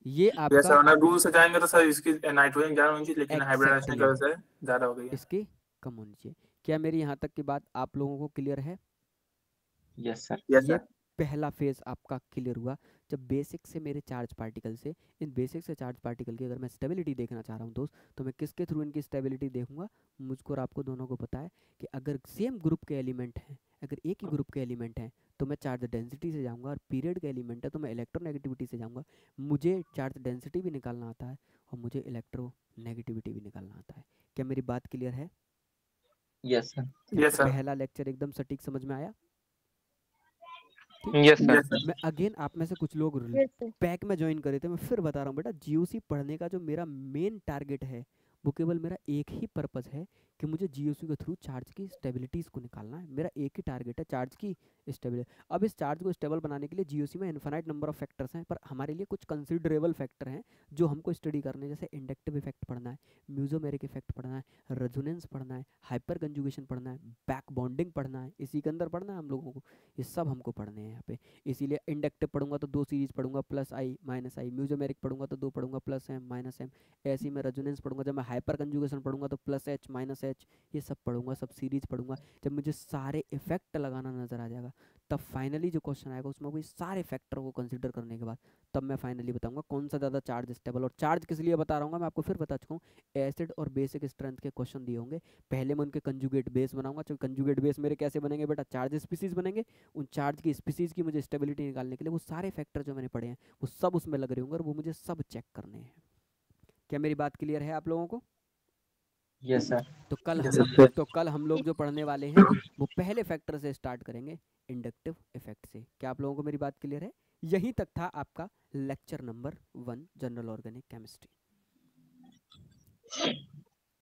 ये यस आपका सर, अगर रूल से जाएंगे तो सर इसकी नाइट्रोजन ज्यादा होनी चाहिए, लेकिन हाइब्रिडाइजेशन की Exactly. वजह से ज्यादा हो गई है। इसकी कम होनी चाहिए। क्या मेरी यहाँ तक की बात आप लोगों को क्लियर है? Yes sir. यस ये सर। पहला फेज आपका क्लियर हुआ, जब बेसिक से मेरे चार्ज पार्टिकल से, इन बेसिक से चार्ज पार्टिकल की अगर मैं स्टेबिलिटी देखना चाह रहा हूँ दोस्त, तो मैं किसके थ्रू इनकी स्टेबिलिटी देखूंगा? मुझको और आपको दोनों को पता है कि अगर सेम ग्रुप के एलिमेंट हैं, अगर एक ही ग्रुप के एलिमेंट हैं तो मैं चार्ज डेंसिटी से जाऊंगा, और पीरियड का एलिमेंट है तो मैं इलेक्ट्रोनेगेटिविटी से जाऊंगा। मुझे चार्ज डेंसिटी भी निकालना आता है और मुझे इलेक्ट्रोनेगेटिविटी भी निकालना आता है। क्या मेरी बात क्लियर है? Yes sir. Yes sir. पहला लेक्चर एकदम सटीक समझ में आया? Yes sir. Yes sir. मैं अगेन, आप में से कुछ लोग यस सर। पैक में ज्वाइन करे थे, मैं फिर बता रहा हूँ बेटा, जीओसी पढ़ने का जो मेरा मेन टारगेट है वो केवल मेरा एक ही पर्पस है कि मुझे जीओसी के थ्रू चार्ज की स्टेबिलिटीज़ को निकालना है। मेरा एक ही टारगेट है, चार्ज की स्टेबिलिटी। अब इस चार्ज को स्टेबल बनाने के लिए जीओसी में इन्फिनाइट नंबर ऑफ फैक्टर्स हैं, पर हमारे लिए कुछ कंसिडरेबल फैक्टर हैं जो हमको स्टडी करने हैं। जैसे इंडक्टिव इफेक्ट पढ़ना है, म्यूजोमेरिक इफेक्ट पढ़ना है, रेजोनेंस पढ़ना है, हाइपर कंजुगेशन पढ़ना है, बैक बॉन्डिंग पढ़ना है, इसी के अंदर पढ़ना है हम लोगों को। ये सब हमको पढ़ने हैं यहाँ पे। इसीलिए इंडक्टिव पढ़ूंगा तो 2 सीरीज पढ़ूंगा, प्लस आई माइनस आई। म्यूजोमेरिक पढ़ूंगा तो 2 पढ़ूंगा, प्लस एम माइनस एम। ऐसे ही मैं रेजोनेंस पढ़ूंगा, जब मैं हाइपर कंजुगेशन पढ़ूंगा तो प्लस एच माइनस एच। ये सब पढ़ूंगा, सब सीरीज पढ़ूंगा। जब मुझे सारे इफेक्ट लगाना नजर आ जाएगा, तब फाइनली जो क्वेश्चन आएगा उसमें वही सारे फैक्टर को कंसिडर करने के बाद तब मैं फाइनली बताऊंगा कौन सा ज़्यादा चार्ज स्टेबल। और चार्ज किस लिए बता रहा हूँ मैं आपको फिर बता चुका हूँ, एसिड और बेसिक स्ट्रेंथ के क्वेश्चन दिए होंगे, पहले मैं उनके कंजुगेट बेस बनाऊंगा। तो कंजुगेट बेस मेरे कैसे बनेंगे बेटा? चार्ज स्पीसीज बनेंगे। उन चार्ज की स्पीसीज की मुझे स्टेबिलिटी निकालने के लिए वो सारे फैक्टर जो मैंने पढ़े हैं वो सब उसमें लग रहे होंगे, और वो मुझे सब चेक करने हैं। क्या मेरी बात क्लियर है आप लोगों को? Yes sir. तो कल हम लोग जो पढ़ने वाले हैं वो पहले फैक्टर से स्टार्ट करेंगे, इंडक्टिव इफेक्ट से। क्या आप लोगों को मेरी बात क्लियर है? यहीं तक था आपका lecture number 1 general organic chemistry.